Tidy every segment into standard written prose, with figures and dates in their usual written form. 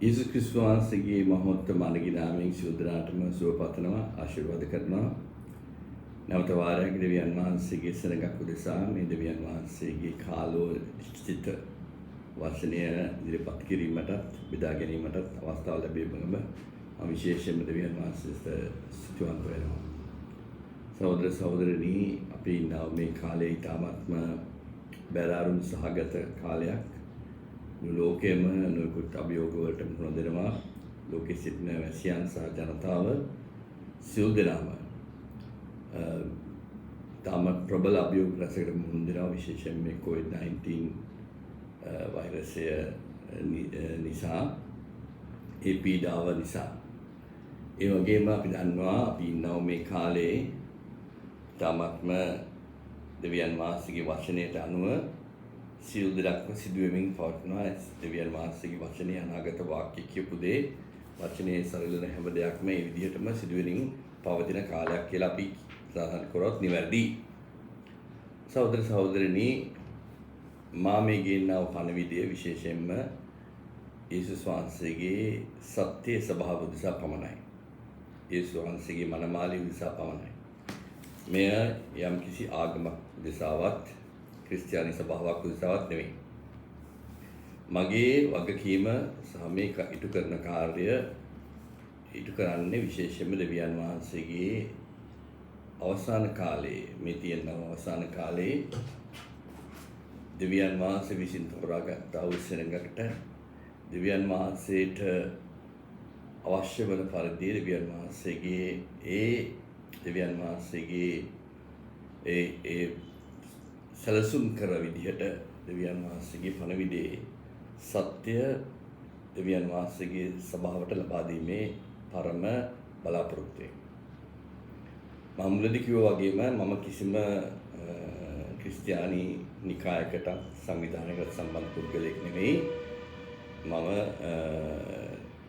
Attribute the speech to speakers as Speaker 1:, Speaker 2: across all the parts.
Speaker 1: යේසුස් ක්‍රිස්තුස් වහන්සේගේ මහෝත්තම මානගේ නාමයෙන් සියලු දෙනාටම සුව පතනවා ආශිර්වාද කරනවා. නැවත වාරයක් දෙවියන් වහන්සේගේ සෙනඟක් උදෙසා මේ දෙවියන් වහන්සේගේ කාලෝචිත වචනය ඉදිරිපත් කිරීමටත් බෙදා ගැනීමටත් අවස්ථාව ලැබීමම මම විශේෂයෙන්ම දෙවියන් වහන්සේට ස්තුතිවන්ත වෙනවා. සහෝදර සහෝදරනි, අපි ඉන්නා මේ කාලේ ඉතාමත්ම බැරාරුම් සහගත කාලයක්. ලෝකෙම නොයෙකුත් අභියෝග වලට මුහුණ දෙනවා. ලෝකෙ සිටින වැසියන් සහ ජනතාව සියලු දෙනාම තාම ප්‍රබල අභියෝග රැසකට මුහුණ දෙනවා. විශේෂයෙන් මේ COVID-19 වෛරසය නිසා, ඒ පීඩාව නිසා. ඒ වගේම අපි දන්නවා අපි ඉන්නා මේ කාලේ තාමත්ම දෙවියන් වහන්සේගේ වචනයට අනුව සියලු දෙයක්ම සිදුවෙමින් පවතිනවා. දෙවියන් වහන්සේගේ වචනේ අනාගත වාක්‍ය කියපු දේ වචනේ සරලන හැම දෙයක්ම මේ විදිහටම සිදුවෙමින් පවතින කාලයක් කියලා අපි සාධන කරොත් නිවැරදි. සහෝදර සහෝදරනි, මා මේ ගෙන්නව පණවිඩය විශේෂයෙන්ම යේසුස් වහන්සේගේ සත්‍ය ස්වභාව දිසා පමණයි. යේසුස් වහන්සේගේ මනමාලි දිසා පමණයි. මෙය යම් කිසි ආගමක් දිසාවත් ක්‍රිස්තියානි සභාවක් උදෙසාවත් නෙවෙයි. මගේ වගකීම සහ මේ ඉටු කරන කාර්ය ඉටු කරන්නේ විශේෂයෙන්ම දෙවියන් වහන්සේගේ අවසාන කාලයේ, මේ තියෙන අවසාන කාලයේ දෙවියන් වහන්සේ විසින් තෝරාගත් අවසරයකට දෙවියන් වහන්සේට අවශ්‍ය වන පරිදි දෙවියන් වහන්සේගේ ඒ සැලසුම් කර විදිහට දෙවියන් වහන්සේගේ පණවිඩේ සත්‍ය දෙවියන් වහන්සේගේ සභාවට ලබා දීමේ පරම බලාපොරොත්තුවයි. මම මුලදී කිව්වා වගේම මම කිසිම ක්‍රිස්තියානි නිකායකට සංවිධානයකට සම්බන්ධ පුද්ගලයෙක් නෙවෙයි. මම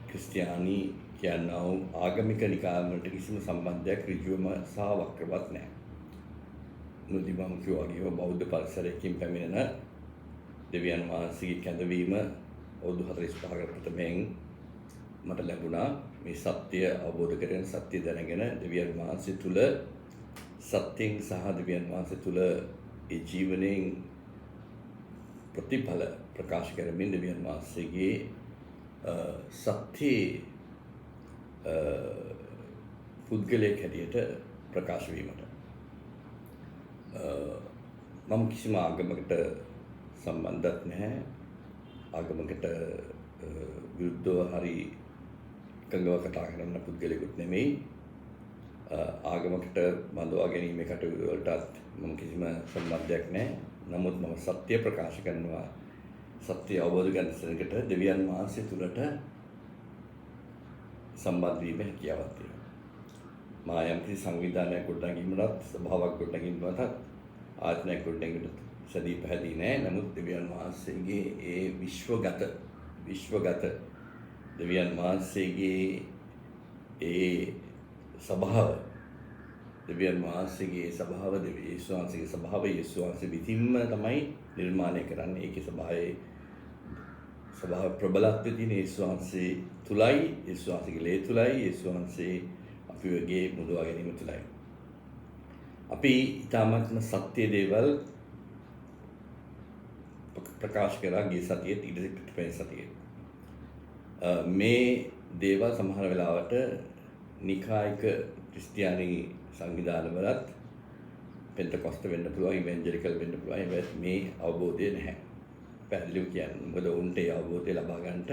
Speaker 1: ක්‍රිස්තියානි කියනා වූ ආගමික නිකායකට කිසිම සම්බන්ධයක් ඍජුවම සහ වක්‍රවත් නැහැ. මුලදී මම කිව්වා වගේ බෞද්ධ පරිසරයකින් පැමිණෙන දෙවියන් වහන්සේගේ කැඳවීම අවුරුදු 45කට ප්‍රථමයෙන් මට ලැබුණා. මේ සත්‍ය අවබෝධ කරගෙන සත්‍ය දැනගෙන දෙවියන් වහන්සේ තුල සත්‍යයෙන් සහ දෙවියන් වහන්සේ තුල ඒ ජීවනයෙන් ප්‍රතිඵල ප්‍රකාශ කරමින් දෙවියන් වහන්සේගේ සත්‍ය පුද්ගලයෙක් හැටියට ප්‍රකාශ වීමට මම කිසිම ආගමකට සම්බන්ධත් නැහැ. ආගමකට විරුද්ධව හරි එකඟව කතා කරන පුද්ගලයෙකුත් නෙමෙයි. ආගමකට බඳවා ගැනීමේ කටයුතු වලටත් මම කිසිම සම්බන්ධයක් නැහැ. නමුත් මම සත්‍ය ප්‍රකාශ කරනවා. සත්‍ය අවබෝධ කරගන්නට දෙවියන් වහන්සේ තුලට සම්බන්ධ වීම හැකියාවක් තියෙනවා. මා යම් කිසි සංවිධානයක් ගොඩනැගීමටත් සභාවක් ගොඩනැගීමටත් ආත්මයක් ගොඩනැගීමට සදී පැහැදී නැහැ. නමුත් දෙවියන් වහන්සේගේ ඒ විශ්වගත දෙවියන් වහන්සේගේ ඒ සභාව, දෙවියන් වහන්සේගේ සභාව, යේසුස් වහන්සේගේ සභාව යේසුස් වහන්සේ විසින්ම තමයි නිර්මාණය කරන්නේ. ඒකේ සභාව ප්‍රබලත්වයේ තියෙන යේසුස් වහන්සේ තුලයි, යේසුස් වහන්සේගේ ලේ තුලයි, යේසුස් වහන්සේ අපිවගේ මුදවා ගැනීම තුලයි. අපි ඊටාත්ම සත්‍ය දේවල් ප්‍රකාශ කරා ගිය සතියේත් ඊට පිටපැයි සතියේ. මේ දේවල් සමහර වෙලාවට නිකායික ක්‍රිස්තියානි සංවිධානවලත් පෙන්තකොස්ත වෙන්න පුළුවන්, ඉවැන්ජලිකල් වෙන්න පුළුවන්. මේ අවබෝධය නැහැ. පැහැදිලිව කියන්නේ. මොකද උන්ට ඒ අවබෝධය ලබා ගන්නට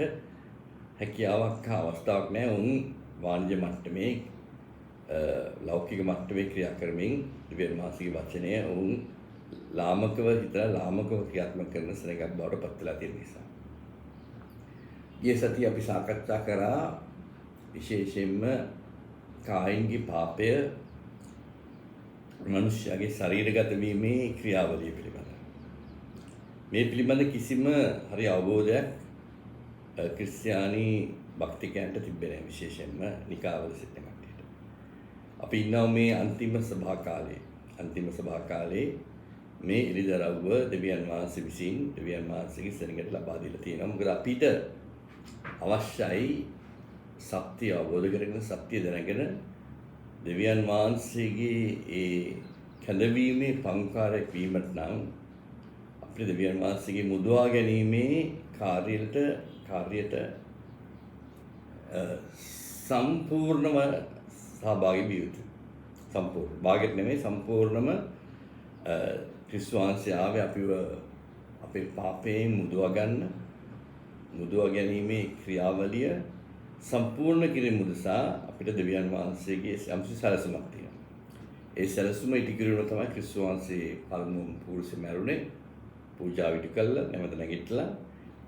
Speaker 1: හැකියාවක් හා අවස්ථාවක් නැහැ. උන් වාණිජ්‍ය මට්ටමේ ලෞකික මට්ටමේ ක්‍රියා කරමින් දෙවියන් වහන්සේගේ වචනය උන් ලාමකව හිතලා ලාමකව ක්‍රියාත්මක කරන සෙනඟක් බවට පත් වෙලා තියෙන නිසා. ගිය සතිය අපි සාකච්ඡා කරා විශේෂයෙන්ම කායින්ගේ පාපය මනුෂ්‍යයාගේ ශරීරගත වීමේ ක්‍රියාවලිය පිළිබඳ. මේ පිළිබඳ කිසිම හරි අවබෝධයක් ක්‍රිස්තියානි භක්තිකයන්ට තිබෙන්නේ නැහැ, විශේෂයෙන්ම නිකාවල සිටින කට්ටියට. අපි ඉන්නවා මේ අන්තිම සභා කාලේ මේ එළිදරව්ව දෙවියන් වහන්සේ විසින් දෙවියන් වහන්සේගේ සෙනඟට ලබා දීලා තියෙනවා. මොකද අපිට අවශ්‍යයි සත්‍ය අවබෝධ කරගෙන සත්‍ය දැනගෙන දෙවියන් වහන්සේගේ ඒ කැඳවීමේ පංකාරයක් වීමට නම් අපේ දෙවියන් වහන්සේගේ මුදවා ගැනීමේ කාර්යයට සම්පූර්ණව සහභාගී විය යුතුයි. සම්පූර්ණ භාගයක් නෙමෙයි සම්පූර්ණම ක්‍රිස්තු වහන්සේ ආවේ අපිව අපේ පාපයෙන් මුදවා ගැනීමේ ක්‍රියාවලිය සම්පූර්ණ කිරීම උදෙසා අපිට දෙවියන් වහන්සේගේ යම්සි සැලසුමක් තියෙනවා. ඒ සැලසුම ඉටු කිරීම තමයි ක්‍රිස්තු වහන්සේ පළමු පුරුෂ මැරුණේ පූජා විදි කළා නැවත නැගිටලා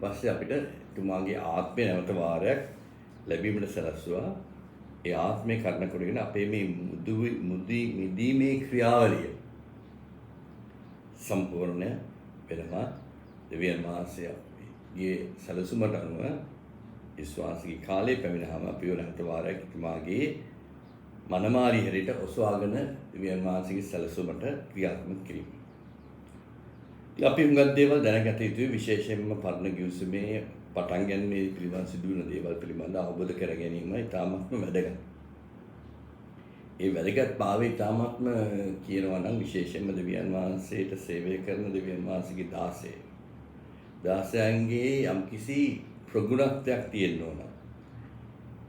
Speaker 1: ඊපස්සේ අපිට තුමාගේ ආත්මය නැවත වාරයක් ලැබීමට සැලසුවා. ඒ ආත්මය කරන කොටගෙන අපේ මේ මිදීමේ ක්‍රියාවලිය සම්පූර්ණ වෙනවා. දෙවියන් වහන්සේගේ සැලසුමට අනුව විශ්වාසික කාලේ පැමිණහම අපිව නැවත වාරයක් තුමාගේ මනමාලි හැරෙට ඔසවාගෙන දෙවියන් වහන්සේගේ සැලසුමට ක්‍රියාත්මක කිරීම. අපි හුඟක් දේවල් දැනගත යුතුයි විශේෂයෙන්ම පරණ ගිවිසුමේ පටන් ගැනීම පිළිබඳ සිදුවන දේවල් පිළිබඳ අවබෝධ කර ගැනීම ඉතාමත්ම වැදගත්. ඒ වැදගත්භාවය ඉතාමත්ම කියනවා නම් විශේෂයෙන්ම දෙවියන් වහන්සේට සේවය කරන දෙවියන් වහන්සේගේ දාසයන්ගේ යම්කිසි ප්‍රගුණත්වයක් තියෙන්න ඕන.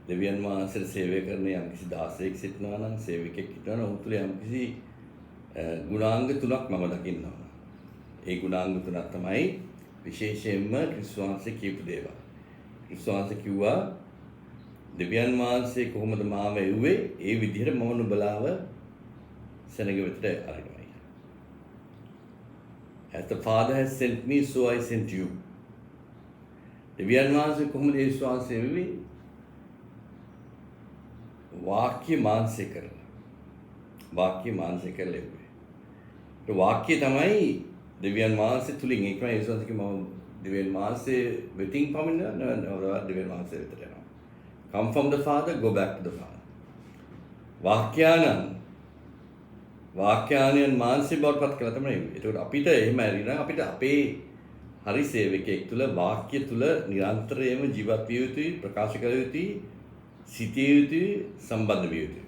Speaker 1: දෙවියන් වහන්සේට සේවය කරන යම්කිසි දාසයෙක් සිටිනවා නම් සේවකෙක් සිටිනවා නම් ඔහු තුළ යම්කිසි ගුණාංග තුනක් මම දකින්නවා. ඒ ගුණාංග තුනක් තමයි විශේෂයෙන්ම ක්‍රිස්තු වහන්සේ කියපු දේවල්. ක්‍රිස්තු වහන්සේ කිව්වා දෙවියන් වහන්සේ කොහොමද මාව එව්වේ ඒ විදිහට මම නුඹලාව සෙනග වෙතට අරිනවා. As the Father has sent me, so I sent you. දෙවියන් වහන්සේ කොහොමද ඒ විශ්වාසය එව්වේ? වාක්‍ය මාංශය කරලා. වාක්‍ය මාංශය කරලා එව්වේ. ඒ වාක්‍ය තමයි දෙවියන් වහන්සේ තුලින් ඒකම ඒ විශ්වාසක මම දෙවියන් වහන්සේ වෙතින් පමිනනවා දෙවියන් වහන්සේ වෙතට යනවා. Come from the Father, go back to the Father. වාක්‍යානයන් මාංශය බවට පත් කළා තමයි. ඒකට අපිට එහෙම ඇරිනා අපිට අපේ හරි සේවකයෙක් තුළ වාක්‍ය තුළ නිරන්තරයෙන්ම ජීවත් විය යුතුයි, ප්‍රකාශ කළ යුතුයි, සිටිය යුතුයි, සම්බන්ධ විය යුතුයි.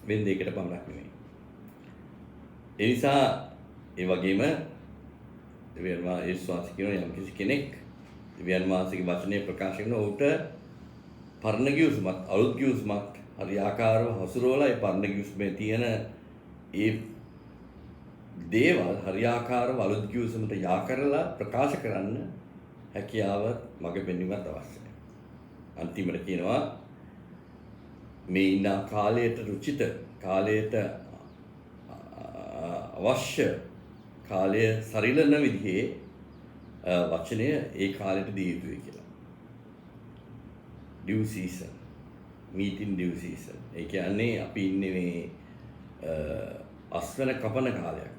Speaker 1: වෙන දෙයකට පමණක් නෙමෙයි. ඒ නිසා ඒ වගේම දෙවියන් වහන්සේ විශ්වාස කරන යම් කෙනෙක් දෙවියන් වහන්සේගේ වචනේ ප්‍රකාශ කරන උට පරණ ගිවිසුමත් අලුත් ගිවිසුමත් හරියාකාරව හසුරුවලා ඒ පරණ ගිවිසුමේ තියෙන ඒ දේවල් හරියාකාරව අලුත් ගිවිසුමට යා කරලා ප්‍රකාශ කරන්න හැකියාව මග පෙන්වීමත් අවශ්‍යයි. අන්තිමට කියනවා මේ ඉන්න කාලයට රුචිත කාලයට අවශ්‍ය කාලය සරිලන විදිහේ වචනය ඒ කාලයට දිය යුතුයි කියලා. due season, meeting due season. ඒ කියන්නේ අපි ඉන්නේ මේ අස්වැන්න කපන කාලයක්.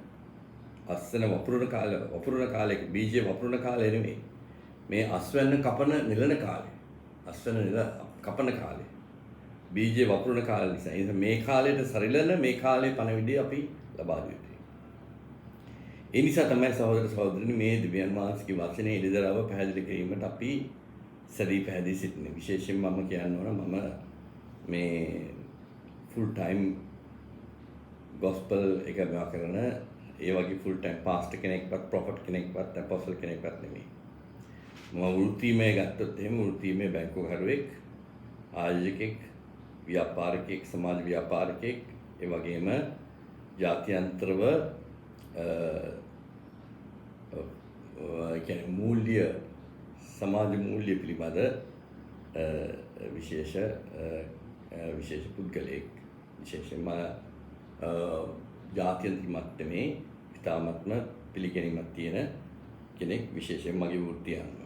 Speaker 1: අස්වැන්න වපුරන කාලයක බීජය වපුරන කාලය නෙමෙයි. මේ අස්වැන්න නිලන කාලය. අස්වැන්න කපන කාලය. බීජය වපුරන කාලය නිසා. ඒ නිසා මේ කාලයට සරිලන මේ කාලේ පණවිඩය අපි ලබා දෙන්න. ඒ නිසා තමයි සහෝදර සහෝදරනි මේ දෙවියන් වහන්සේගේ වචනේ ඉදිරියව පැහැදිලි කිරීමට අපි සැදී පැහැදී සිටින්නේ. විශේෂයෙන්ම මම කියන්න ඕන මම මේ ෆුල් ටයිම් ගොස්පල් එක ගා කරන ඒ වගේ ෆුල් ටයිම් පාස්ටර් කෙනෙක්වත් ප්‍රොෆට් කෙනෙක්වත් අපොස්ටල් කෙනෙක්වත් නෙමෙයි. මම වෘත්තීමය ගත්තොත් එහෙම වෘත්තීමය බැංකුවකරුවෙක්, ආයෝජකෙක්, ව්‍යාපාරිකයෙක්, සමාජ ව්‍යාපාරිකයෙක්, ඒ වගේම ජාත්‍යන්තරව කියන්නේ මූල්‍ය සමාජ මූල්‍ය පිළිබඳ විශේෂ පුද්ගලයෙක් විශේෂයෙන්ම ජාත්‍යන්තර මට්ටමේ ඉතාමත්ම පිළිගැනීමක් තියෙන කෙනෙක් විශේෂයෙන් මගේ වෘත්තිය අනුව.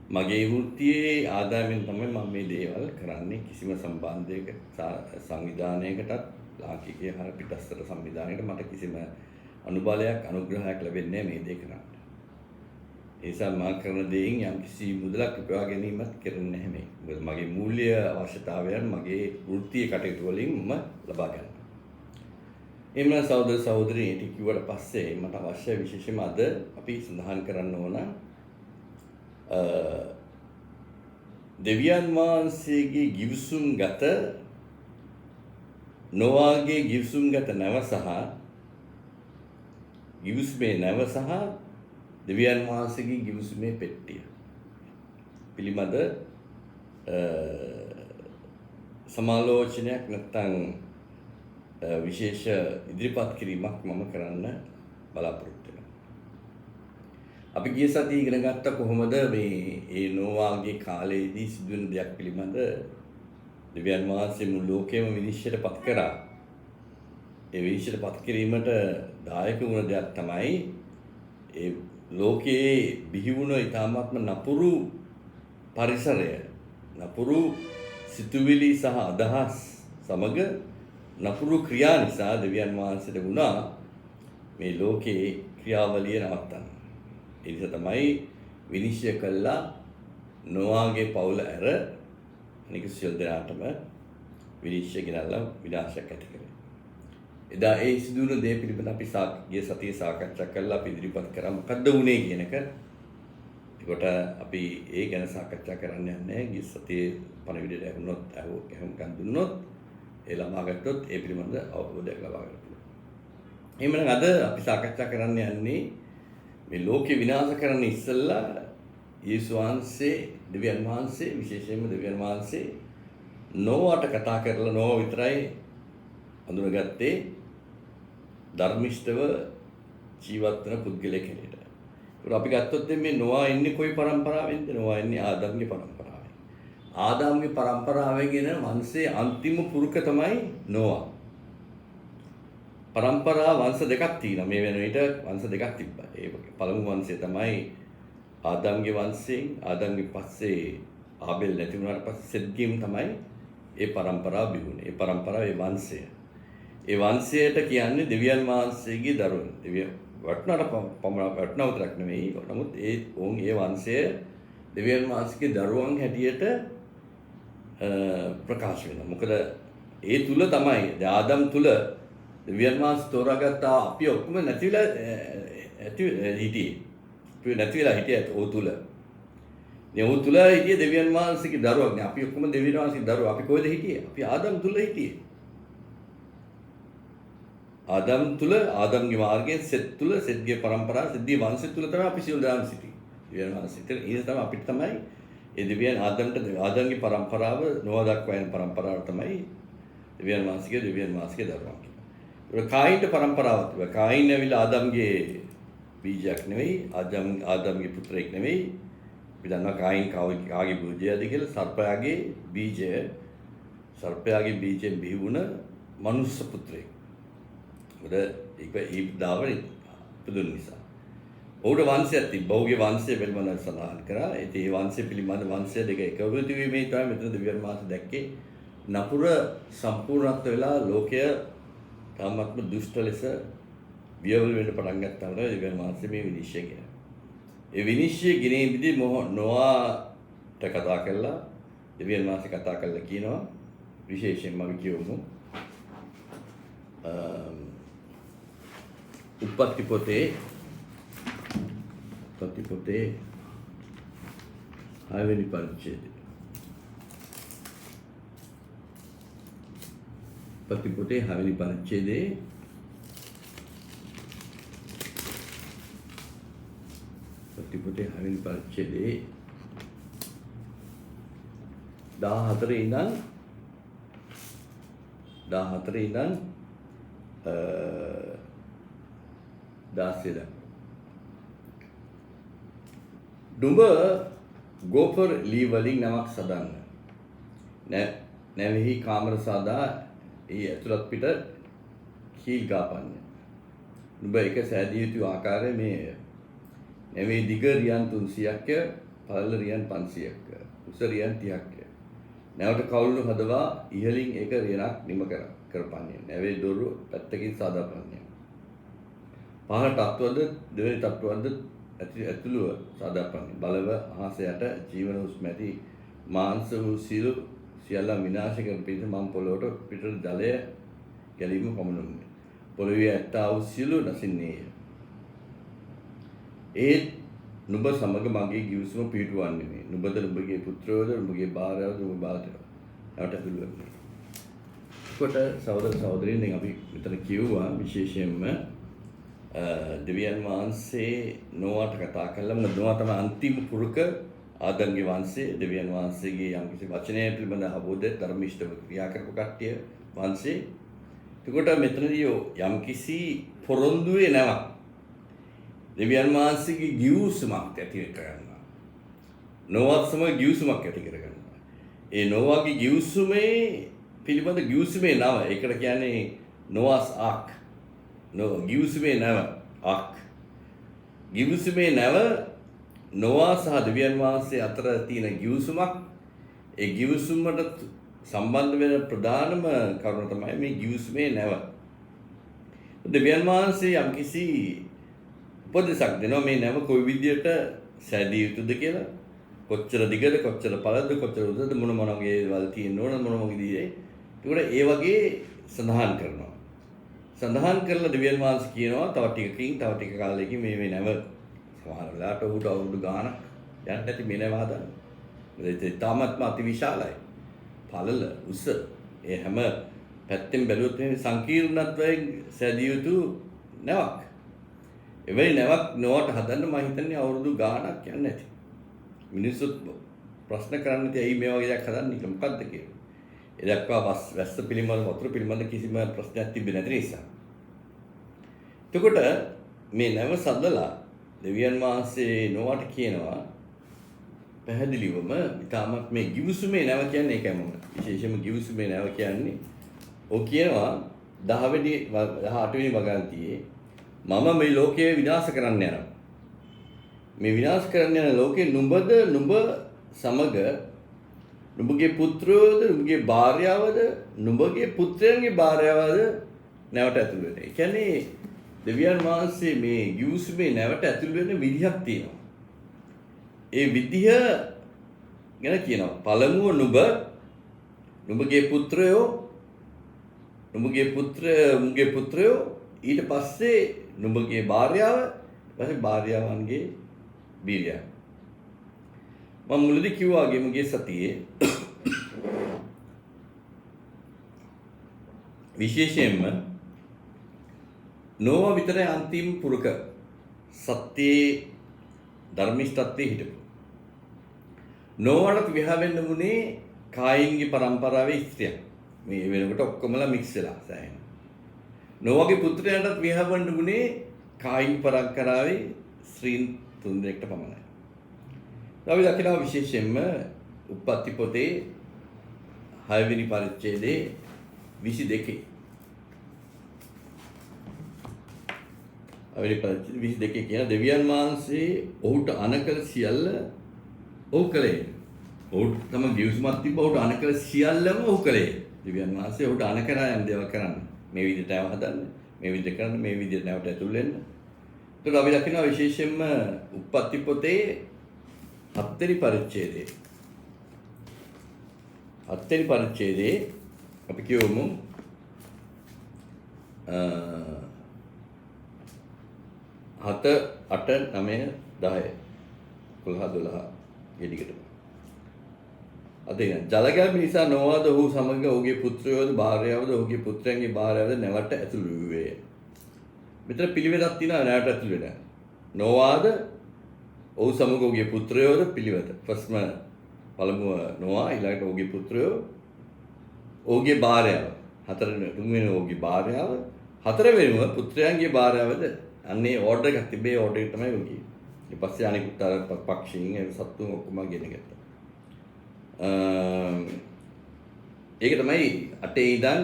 Speaker 1: මගේ වෘත්තියේ ආදායමෙන් තමයි මම මේ දේවල් කරන්නේ. කිසිම සම්බන්ධයක සංවිධානයකටත් ලාංකිකයේ හර පිටස්තර සංවිධානයකට මට කිසිම අනුබලයක් අනුග්‍රහයක් ලැබෙන්නේ නැහැ මේ දේ කරන්න. ඒ නිසා මම කරන දෙයින් යම්කිසි මුදලක් උපයා ගැනීමත් කරන්නේ නැහැ මේ. මොකද මගේ මූල්‍ය අවශ්‍යතාවයන් මගේ වෘත්තීය කටයුතු වලින් මම ලබා ගන්නවා. එම්ම සහෝදර සහෝදරී ටික කිව්වට පස්සේ මට අවශ්‍ය විශේෂයෙන්ම අද අපි සඳහන් කරන්න ඕන දෙවියන් වහන්සේගේ ගිවිසුම් ගත නොවාගේ ගිවිසුම් ගත නැව සහ ගිවිසුමේ නැව සහ දෙවියන් වහන්සේගේ ගිවිසුමේ පෙට්ටිය පිළිබඳ සමාලෝචනයක් නැත්නම් විශේෂ ඉදිරිපත් කිරීමක් මම කරන්න බලාපොරොත්තු වෙනවා. අපි ගිය සතියේ ඉගෙන ගත්ත කොහොමද මේ නෝවාගේ කාලයේදී සිදුවෙන දෙයක් පිළිබඳ දෙවියන් වහන්සේ මුළු ලෝකෙම විනිශ්චයට පත් කරා. ඒ විනිශ්චයට පත් කිරීමට දායක වුණ දෙයක් තමයි ඒ ලෝකයේ බිහි වුණ ඊ타ත්ම නපුරු පරිසරය, නපුරු සිතුවිලි සහ අදහස් සමග නපුරු ක්‍රියා නිසා දෙවියන් වහන්සේට වුණා මේ ලෝකයේ ක්‍රියාවලිය නවත්තන්න. ඒ නිසා තමයි විනිශ්චය කළා නොවාගේ පවුල ඇර අනික සියලු දෙනාටම විනිශ්චය ගෙනල්ලා විනාශයක් ඇති කරේ. එදා ඒ සිදුවුණු දේ පිළිබඳ අපි ගිය සතියේ සාකච්ඡා කළා. අපි ඉදිරිපත් කරා මොකද්ද වුනේ කියන එක. ඒකට අපි ඒ ගැන සාකච්ඡා කරන්න යන්නේ ගිය සතියේ පණිවිඩයට එහෙම දුන්නොත් ඒ ලබා ගත්තොත් ඒ පිළිබඳ අවබෝධයක් ලබා ගන්න පුළුවන්. එහෙනම් අද අපි සාකච්ඡා කරන්න යන්නේ මේ ලෝකේ විනාශ කරන්න ඉස්සෙල්ලා යේසුස් වහන්සේ දෙවියන් වහන්සේ විශේෂයෙන්ම දෙවියන් වහන්සේ නෝවාට කතා කරලා නෝවා විතරයි අඳුනගත්තේ ධර්මිෂ්ඨව ජීවත් වෙන පුද්ගලයෙක් හැටියට. ඒක අපි ගත්තොත් මේ නෝවා ඉන්නේ කොයි පරම්පරාවෙන්ද? නෝවා ඉන්නේ ආදම්ගේ පරම්පරාවෙන්. ආදාම්ගේ පරම්පරාවෙන් එන වංශයේ අන්තිම පුරුක තමයි නෝවා. පරම්පරා වංශ දෙකක් තියෙනවා. මේ වෙන විට වංශ දෙකක් තිබ්බා. ඒ පළමු වංශය තමයි ආදාම්ගේ වංශයෙන්. ආදාම්ගේ පස්සේ ආබෙල් නැති වුණාට පස්සේ සෙත්ගෙන් තමයි ඒ පරම්පරාව බිහුනේ. ඒ පරම්පරාවේ වංශය. ඒ වංශයට කියන්නේ දෙවියන් වහන්සේගේ දරුවෝ. දෙවියන් වටනව විතරක් නෙවෙයි. නමුත් ඒ වංශය දෙවියන් වහන්සේගේ දරුවන් හැටියට ප්‍රකාශ වෙනවා. මොකද ඒ තුල තමයි ආදම් තුල දෙවියන් වහන්සේ තෝරාගත්තා අපි ඔක්කොම නැතිලා හිටියේ. අපි නැතිලා හිටියත් ඕ තුල. මේ ඕ තුල හිටියේ දෙවියන් වහන්සේගේ දරුවක් නේ. අපි ඔක්කොම දෙවියන් වහන්සේගේ දරුවෝ. අපි කොහෙද හිටියේ? අපි ආදම් තුල හිටියේ. ආදම් තුල ආදම්ගේ මාර්ගයෙන් සෙත් තුල සෙත්ගේ පරම්පරාව සෙත්ගේ වංශය තුල තමයි අපි සියලු දෙනාම සිටියේ. දෙවියන් වහන්සේ. ඒ තමයි අපිට තමයි ඒ දෙවියන් ආදම්ගේ පරම්පරාව නොවා දක්වා යන පරම්පරාව තමයි දෙවියන් වහන්සේගේ දරුවන්. ඒක කායින්ට පරම්පරාවක් තිබුණා. කායින් ඇවිල්ලා ආදම්ගේ බීජයක් නෙවෙයි, ආදම්ගේ පුත්‍රයෙක් නෙවෙයි. අපි දන්නවා කායින් කාගේ බීජයද කියලා. සර්පයාගේ බීජයෙන් බිහි වුණ මනුස්ස පුත්‍රයෙක්. මොකද ඒක දාවනේ පුදුන් නිසා. ඔහුට වංශයක් තිබ්බා. ඔහුගේ වංශය පිළිබඳව සඳහන් කරා. ඒ වංශය පිළිබඳ වංශය දෙක එකවෘති වීමේ තමයි මෙතන දෙවියන් වහන්සේ දැක්කේ. නපුර සම්පූර්ණත්ව වෙලා ලෝකය තාමත්ම දුෂ්ට ලෙස වියවල් වෙන්න පටන් ගත්තා වගේ දෙවියන් වහන්සේ මේ විනිශ්චය කරා. ඒ විනිශ්චය ගෙනෙද්දී නොවාට කතා කළා. දෙවියන් වහන්සේ කතා කළා කියනවා විශේෂයෙන්ම අපි කියමු උප්පත්ති පොතේ 6 වෙනි පරිච්ඡේදය. උප්පත්ති පොතේ 6 වෙනි පරිච්ඡේදයේ 14 ඉඳන් 16 දුඹ ගෝපර් ලී වලින් නමක් සදන්න. නැවෙහි කාමර සාදා ඒ ඇතුළත් පිට කීල් ගාපන්න. දුඹ එක සෑදිය යුතු ආකාරය මේ නැවේ දිග රියන් 300ක්, පළල රියන් 500ක්, උස රියන් 30ක්. නැවට කවුළු හදවා ඉහළින් එක රියනක් නිම කරපන්නේ. නැවේ දොරු පැත්තකින් සාදාපන්නේ. පහළ තත්ත්වද දෙවෙනි තත්ත්වද ඇතුළුව සාදාපන්නේ. බලව අහස යට ජීවන හුස්ම ඇති මාංශ වූ සියල්ල විනාශ කර පිට මම් පොළොවට පිටට ජලය ගැලීම පමණුන්නේ. පොළොවේ ඇත්තා වූ සියලු නැසින්නේය. ඒත් නුඹ සමග මගේ ගිවිසුම පිහිටුවන්නේ. නුඹද නුඹගේ පුත්‍රයෝද නුඹගේ භාර්යාවද නුඹ භාර්යාව. නැවට ඇතුළු වෙන්නේ. කොට සහෝදර සහෝදරියන් දැන් අපි මෙතන කියුවා විශේෂයෙන්ම දෙවියන් වහන්සේ නොවාට කතා කළා. මොකද නොවා තමයි අන්තිම පුරුක ආදම්ගේ වංශයේ දෙවියන් වහන්සේගේ යම්කිසි වචනය පිළිබඳ අවබෝධය ධර්මිෂ්ඨව ක්‍රියා කරපු කට්ටිය වංශේ. එතකොට මෙතනදී යම්කිසි පොරොන්දුවේ නැවක් දෙවියන් වහන්සේගේ ගිවිසුමක් ඇති කරගන්නවා. නොවාත් සමග ගිවිසුමක් ඇති කරගන්නවා. ඒ නොවාගේ ගිවිසුමේ පිළිබඳ ගිවිසුමේ නම ඒකට කියන්නේ නොවාස් ආක්. ගිවිසුමේ නැව ආක්. ගිවිසුමේ නැව නොවා සහ දෙවියන් වහන්සේ අතර තියෙන ගිවිසුමක්. ඒ ගිවිසුමට සම්බන්ධ වෙන ප්‍රධානම කරුණ තමයි මේ ගිවිසුමේ නැව. දෙවියන් වහන්සේ යම්කිසි උපදෙසක් දෙනවා මේ නැව කොයි විදියට සැදිය යුතුද කියලා. කොච්චර දිගද කොච්චර පළලද කොච්චර උසද මොන වගේ දේවල් තියෙන්න ඕන මොන වගේ දේ. ඒකට ඒ වගේ සඳහන් කරනවා. සඳහන් කරලා දෙවියන් වහන්සේ කියනවා තව ටික කාලයකින් මේ නැව සමහර වෙලාවට උඩ අවුරුදු ගාණක් යන්න ඇති මේ නැව හදන්න. ඒ තාමත්ම අති විශාලයි. පළල උස ඒ හැම පැත්තෙන් බැලුවොත් මේ සංකීර්ණත්වයෙන් සැදිය යුතු නැවක්. එවැනි නැවක් නොවට හදන්න මම හිතන්නේ අවුරුදු ගාණක් යන්න ඇති. මිනිස්සුත් ප්‍රශ්න කරන්නේ ඇයි මේ වගේ දෙයක් හදන්නේ කියලා මොකද්ද කියලා. ඒ දක්වා වැස්ස පිළිබඳ වතුර පිළිබඳ කිසිම ප්‍රශ්නයක් තිබෙන්නේ නැති නිසා. එතකොට මේ නැව සදලා දෙවියන් වහන්සේ නොවට කියනවා පැහැදිලිවම ඊටමත් මේ ගිවිසුමේ නැව කියන්නේ ඒකයි මොකද? විශේෂයෙන්ම ගිවිසුමේ නැව කියන්නේ ඔය කියනවා 18 වෙනි වගන්තියේ මම මේ ලෝකය විනාශ කරන්න යනවා. මේ විනාශ කරන්න යන ලෝකේ නුඹද නුඹ සමග නුඹගේ පුත්‍රයෝද නුඹගේ භාර්යාවද නුඹගේ පුත්‍රයන්ගේ භාර්යාවද නැවට ඇතුළු වෙනවා. ඒ කියන්නේ දෙවියන් වහන්සේ මේ ගිවිසුමේ නැවට ඇතුළු වෙන විදිහක් තියෙනවා. ඒ විදිහ ගැන කියනවා. පළමුව නුඹගේ පුත්‍රයෝ ඊට පස්සේ නුඹගේ භාර්යාව ඊපස්සේ භාර්යාවන්ගේ බීරියා. මම මුලදී කිව්වා ගෙමගේ සතියේ විශේෂයෙන්ම නොවා විතරයි අන්තිම පුරුක සත්‍යයේ ධර්මිෂ්ඨත්වයේ හිටපු. නොවාට විවාහ වෙන්න මුනේ කායින්ගේ පරම්පරාවේ ස්ත්‍රියක්. මේ වෙනකොට ඔක්කොමලා මික්ස් වෙලා සෑහෙන. නොවාගේ පුත්‍රයන්ටත් විවාහ වෙන්න මුනේ කායින් පරම්පරාවේ ස්ත්‍රීන් 3 දෙනෙක්ට පමණයි. අපි දකිනවා විශේෂයෙන්ම උප්පත්ති පොතේ 6 වෙනි පරිච්ඡේදයේ 22 අවලි පරිච්ඡේද 22 කියන දෙවියන් වහන්සේ ඔහුට අනකල සියල්ල ඔහු කළේ. ඔහුට තම ගිවිසුමක් තිබ්බ ඔහුට අනකල සියල්ලම ඔහු කළේ. දෙවියන් වහන්සේ ඔහුට අනකරා යම් දේවල් කරන්න. මේ විදිහට නැව හදන්න, මේ විදිහට කරන්න, මේ විදිහට නැවට ඇතුල් වෙන්න. ඒකට අපි දකිනවා විශේෂයෙන්ම උප්පත්ති පොතේ 7 වෙනි පරිච්ඡේදයේ අපි කියවමු 7 8 9 10 11 12 ගෙඩිකට අදින ජලගැලප නිසා නොවාද ඔහු සමග ඔහුගේ පුත්‍රයෝද භාර්යාවද ඔහුගේ පුත්‍රයන්ගේ භාර්යාවද නැවට ඇතුළු වූයේ. මෙතන පිළිවෙලක් තියෙනවා නැවට ඇතුළු වෙන. නොවාද ඔහු සමග ඔහුගේ පුත්‍රයෝද පිළිවෙත. පළමුව නොවා ඊළඟට ඔහුගේ පුත්‍රයෝ ඔහුගේ භාර්යාව. තුන්වෙනි ඔහුගේ භාර්යාව. හතරවෙනිව පුත්‍රයන්ගේ භාර්යාවද අන්නේ ඕඩර් එකක් තිබේ ඕඩර් එක තමයි ඔහුගේ. ඊට පස්සේ අනිකුත් පක්ෂීන් සත්තුන් ඔක්කොම ගෙන ගත්තා. ඒක තමයි 8 ඉඳන්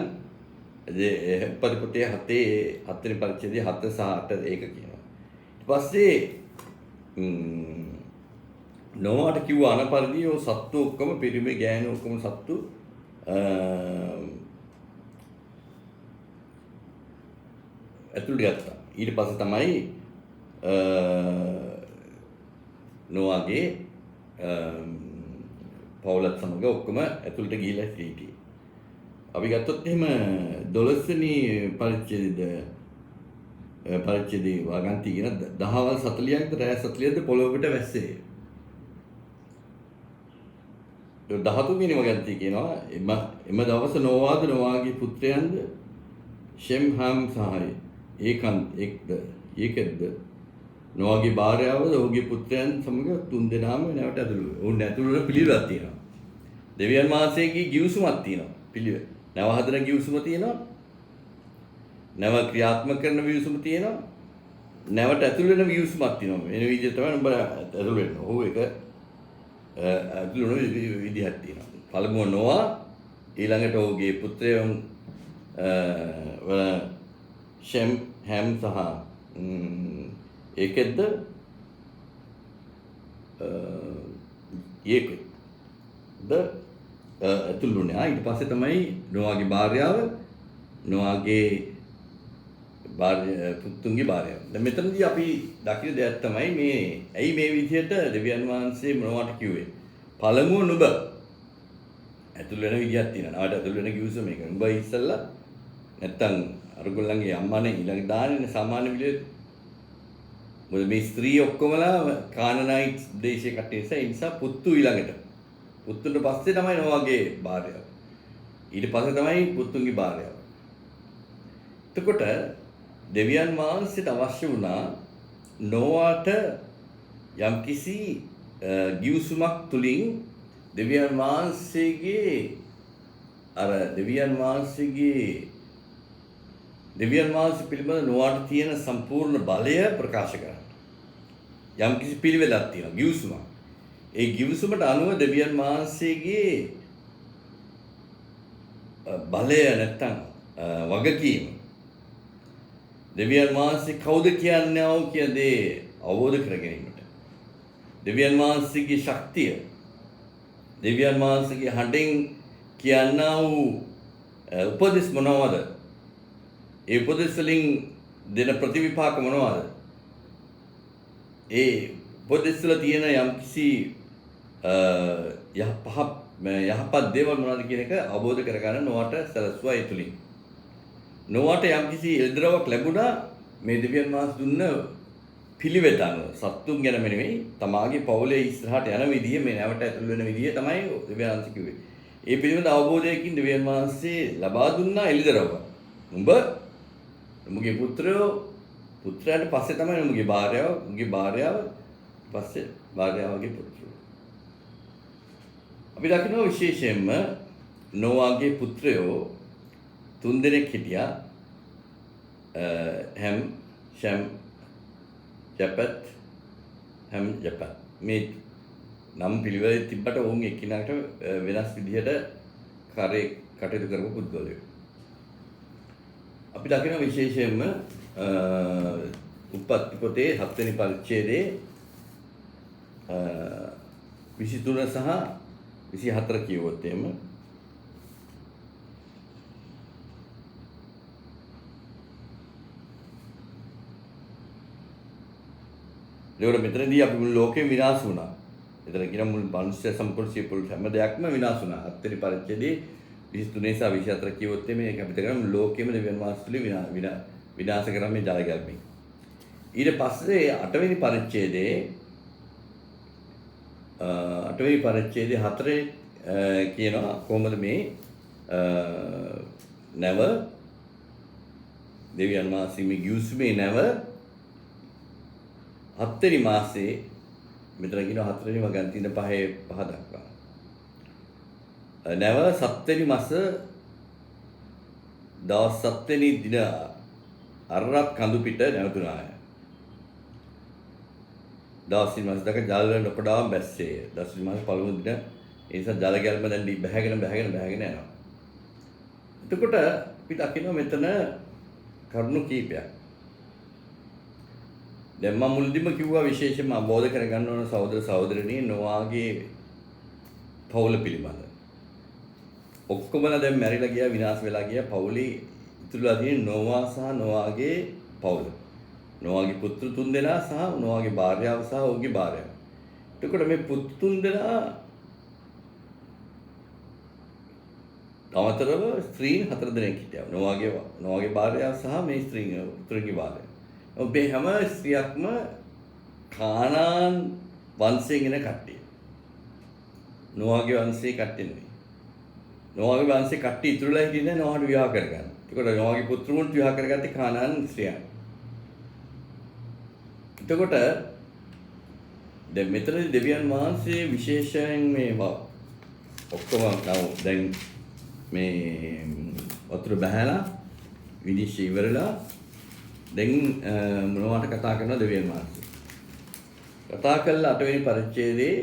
Speaker 1: උප්පත්ති පොතේ 7 වෙනි පරිච්ඡේදයේ 7 සහ 8 ඒක කියනවා. ඊට පස්සේ නොවාට කිව්වා අනපරිදි ඔය සත්තු ඔක්කොම පිරිමි ගෑනු ඔක්කොම සත්තු ඇතුළට ගත්තා. ඊට පස්සේ තමයි නොවාගේ පවුලත් සමග ඔක්කොම ඇතුළට ගිහිලා හිටියේ. අපි ගත්තොත් එහෙම 12 වෙනි පරිච්ඡේදය පරිච්ඡේදයේ වගන්ති කියන දහවල් 40ක්ද රෑ 40ක්ද පොළොවට වැස්සේ. 13 වෙනි වගන්ති කියනවා එම දවස නොවාද නොවාගේ පුත්‍රයන්ද ෂෙම් හම් සහයි ඒකෙද්ද නොවාගේ භාර්යාවද ඔහුගේ පුත්‍රයන් සමග තුන් දෙනාම නැවට ඇතුළු. ඔවුන් ඇතුළු වල පිළිවෙලක් තියෙනවා. දෙවියන් වහන්සේගේ ගිවිසුමක් තියෙනවා. පිළිවෙල. නැව හදන ගිවිසුම තියෙනවා. නැව ක්‍රියාත්මක කරන ගිවිසුම තියෙනවා. නැවට ඇතුළු වෙන ගිවිසුමක් තියෙනවා. වෙන විදිහට තමයි උඹ ඇතුළු වෙන්නේ. ඔහු ඒක ඇතුළු වෙන විදිහක් තියෙනවා. පළමුව නොවා ඊළඟට ඔහුගේ පුත්‍රයන් ෂෙම් හැම් සහ ඒකෙද්ද ඒකෙද්ද ඇතුළු වුණා. ඊට පස්සේ තමයි නොවාගේ භාර්යාව නොවාගේ පුතුන්ගේ භාර්යාව. දැන් මෙතනදී අපි දකින දෙයක් තමයි මේ ඇයි මේ විදිහට දෙවියන් වහන්සේ මොනවට කිව්වේ? පළමුව නුඹ ඇතුළු වෙන විදියක් තියෙනවා. නවට ඇතුළු වෙන කිව්වොත් මේක. නුඹ ඉස්සල්ලා නැත්තම් අරගොල්ලන්ගේ අම්මානේ ඊළඟ දාන්නේ සාමාන්‍ය විදියට. මොකද මේ ස්ත්‍රී ඔක්කොමලා කානනයිට් දේශයේ කටේ නිසා පුතු ඊළඟට. පුතුන්ට පස්සේ තමයි නොවාගේ භාර්යාව. ඊට පස්සේ තමයි පුතුන්ගේ භාර්යාව. එතකොට දෙවියන් වහන්සේට අවශ්‍ය වුණා නොවාට යම්කිසි ගිවිසුමක් තුලින් දෙවියන් වහන්සේගේ දෙවියන් වහන්සේ පිළිබඳ නොවාට තියෙන සම්පූර්ණ බලය ප්‍රකාශ කරන්න. යම්කිසි පිළිවෙලක් තියෙනවා ගිවිසුමක්. ඒ ගිවිසුමට අනුව දෙවියන් වහන්සේගේ බලය නැත්තම් වගකීම දෙවියන් වහන්සේ කවුද කියන්නේ කියන දේ අවබෝධ කර ගැනීමට දෙවියන් වහන්සේගේ ශක්තිය දෙවියන් වහන්සේගේ හඬෙන් කියනා වූ උපදෙස් මොනවද? ඒ උපදෙස් වලින් දෙන ප්‍රතිවිපාක මොනවද? ඒ උපදෙස් වල තියෙන යම්කිසි යහපත් දේවල් මොනවද කියන එක අවබෝධ කරගන්න නොවට සැලසුවා ඒ තුලින්. නොවට යම්කිසි එල්දරාවක් ලැබුණා මේ දෙවියන් වහන්සේ දුන්න පිළිවෙත අනුව. සත්තුන් ගැනම නෙමෙයි තමාගේ පවුලේ ඉස්සරහට යන විදිය මේ නැවට ඇතුළු වෙන විදිය තමයි දෙවියන් වහන්සේ කිව්වේ. ඒ පිළිබඳ අවබෝධයකින් දෙවියන් වහන්සේ ලබා දුන්නා එල්දරාව. උඹගේ පුත්‍රයාට පස්සේ තමයි උඹගේ භාර්යාව පස්සේ භාර්යාවගේ පුත්‍රයෝ. අපි දකිනවා විශේෂයෙන්ම නොවාගේ පුත්‍රයෝ තුන් දෙනෙක් හිටියා. හැම් ෂම් ජපත් හැම් ජපත් මේ නම් පිළිවෙල තිබ්බට වුන් එකිනෙකට වෙනස් විදිහට කටයුතු කරපු පුද්ගලයෝ. අපි දකින විශේෂයෙන්ම උප්පත්ති පොතේ 7 වෙනි පරිච්ඡේදයේ 23 සහ 24 කියවොත් එම ඒකට මෙතනදී අපි මුළු ලෝකෙම විනාශ වුණා. එතන කියන මුළු මනුෂ්‍ය සම්පූර්ණ සියලු හැම දෙයක්ම විනාශ වුණා. 7 වෙනි පරිච්ඡේදයේ 23 සහ 24 කියවොත් මේක අපිට කරන්නේ මුළු ලෝකෙම දෙවියන් වහන්සේතුලින් විනාශ කරන මේ ජල ගැලපීම. ඊට පස්සේ 8 වෙනි පරිච්ඡේදයේ 4 කියනවා කොහොමද මේ නැව දෙවියන් වහන්සේ මේ ගිවිසුමේ නැව 7 වෙනි මාසේ මෙතන කියනවා 4 වෙනි වගන්තින 5 දක්වා. නැව 7 වෙනි මාස දවස් 7 වෙනි දින අරරත් කඳු පිට නැවතුණාය. දවස් 3 මාස දක ජල නොකඩාම බැස්සේ. දවස් 3 මාස පළමු දින ඒ නිසා ජල ගැල්ම දැන් බැහැගෙන යනවා. එතකොට අපි දකිනවා මෙතන කරුණු කීපයක්. දැන් මම මුලදීම කිව්වා විශේෂයෙන්ම අවබෝධ කරගන්න ඕන සහෝදර සහෝදරණී නොවාගේ පවුල පිළිබඳ. ඔක්කොමලා දැන් මැරිලා ගියා විනාශ වෙලා ගියා පවුලේ ඉතුරුලා තියෙන නොවා සහ නොවාගේ පවුල. නොවාගේ පුත්‍ර 3 දෙනා සහ නොවාගේ භාර්යාව සහ ඔහුගේ භාර්යාව. එතකොට මේ පුත්‍ර 3 දෙනා අමතරව ස්ත්‍රීන් 4 දෙනෙක් හිටියා. නොවාගේ භාර්යාව සහ මේ ස්ත්‍රීන් පුත්‍රගේ භාර්යාව. ඔබේ හැම ස්ත්‍රියක්ම කානාන් වංශයෙන් එන කට්ටිය. නොවාගේ වංශයේ කට්ටිය නෙවෙයි. නොවාගේ වංශයේ කට්ටිය ඉතුරුලා හිටින්නේ නොවාට විවාහ කරගන්න. ඒකට නොවාගේ පුත්‍රුන්ට විවාහ කරගත්තේ කානාන් ස්ත්‍රියන්. එතකොට දැන් මෙතනදී දෙවියන් වහන්සේ විශේෂයෙන් මේවා ඔක්කොම දැන් මේ වතුර බහැලා විනිශ්චය ඉවරලා දැන් මොනවට කතා කරනවා දෙවියන් වහන්සේ. කතා කළා 8 වෙනි පරිච්ඡේදයේ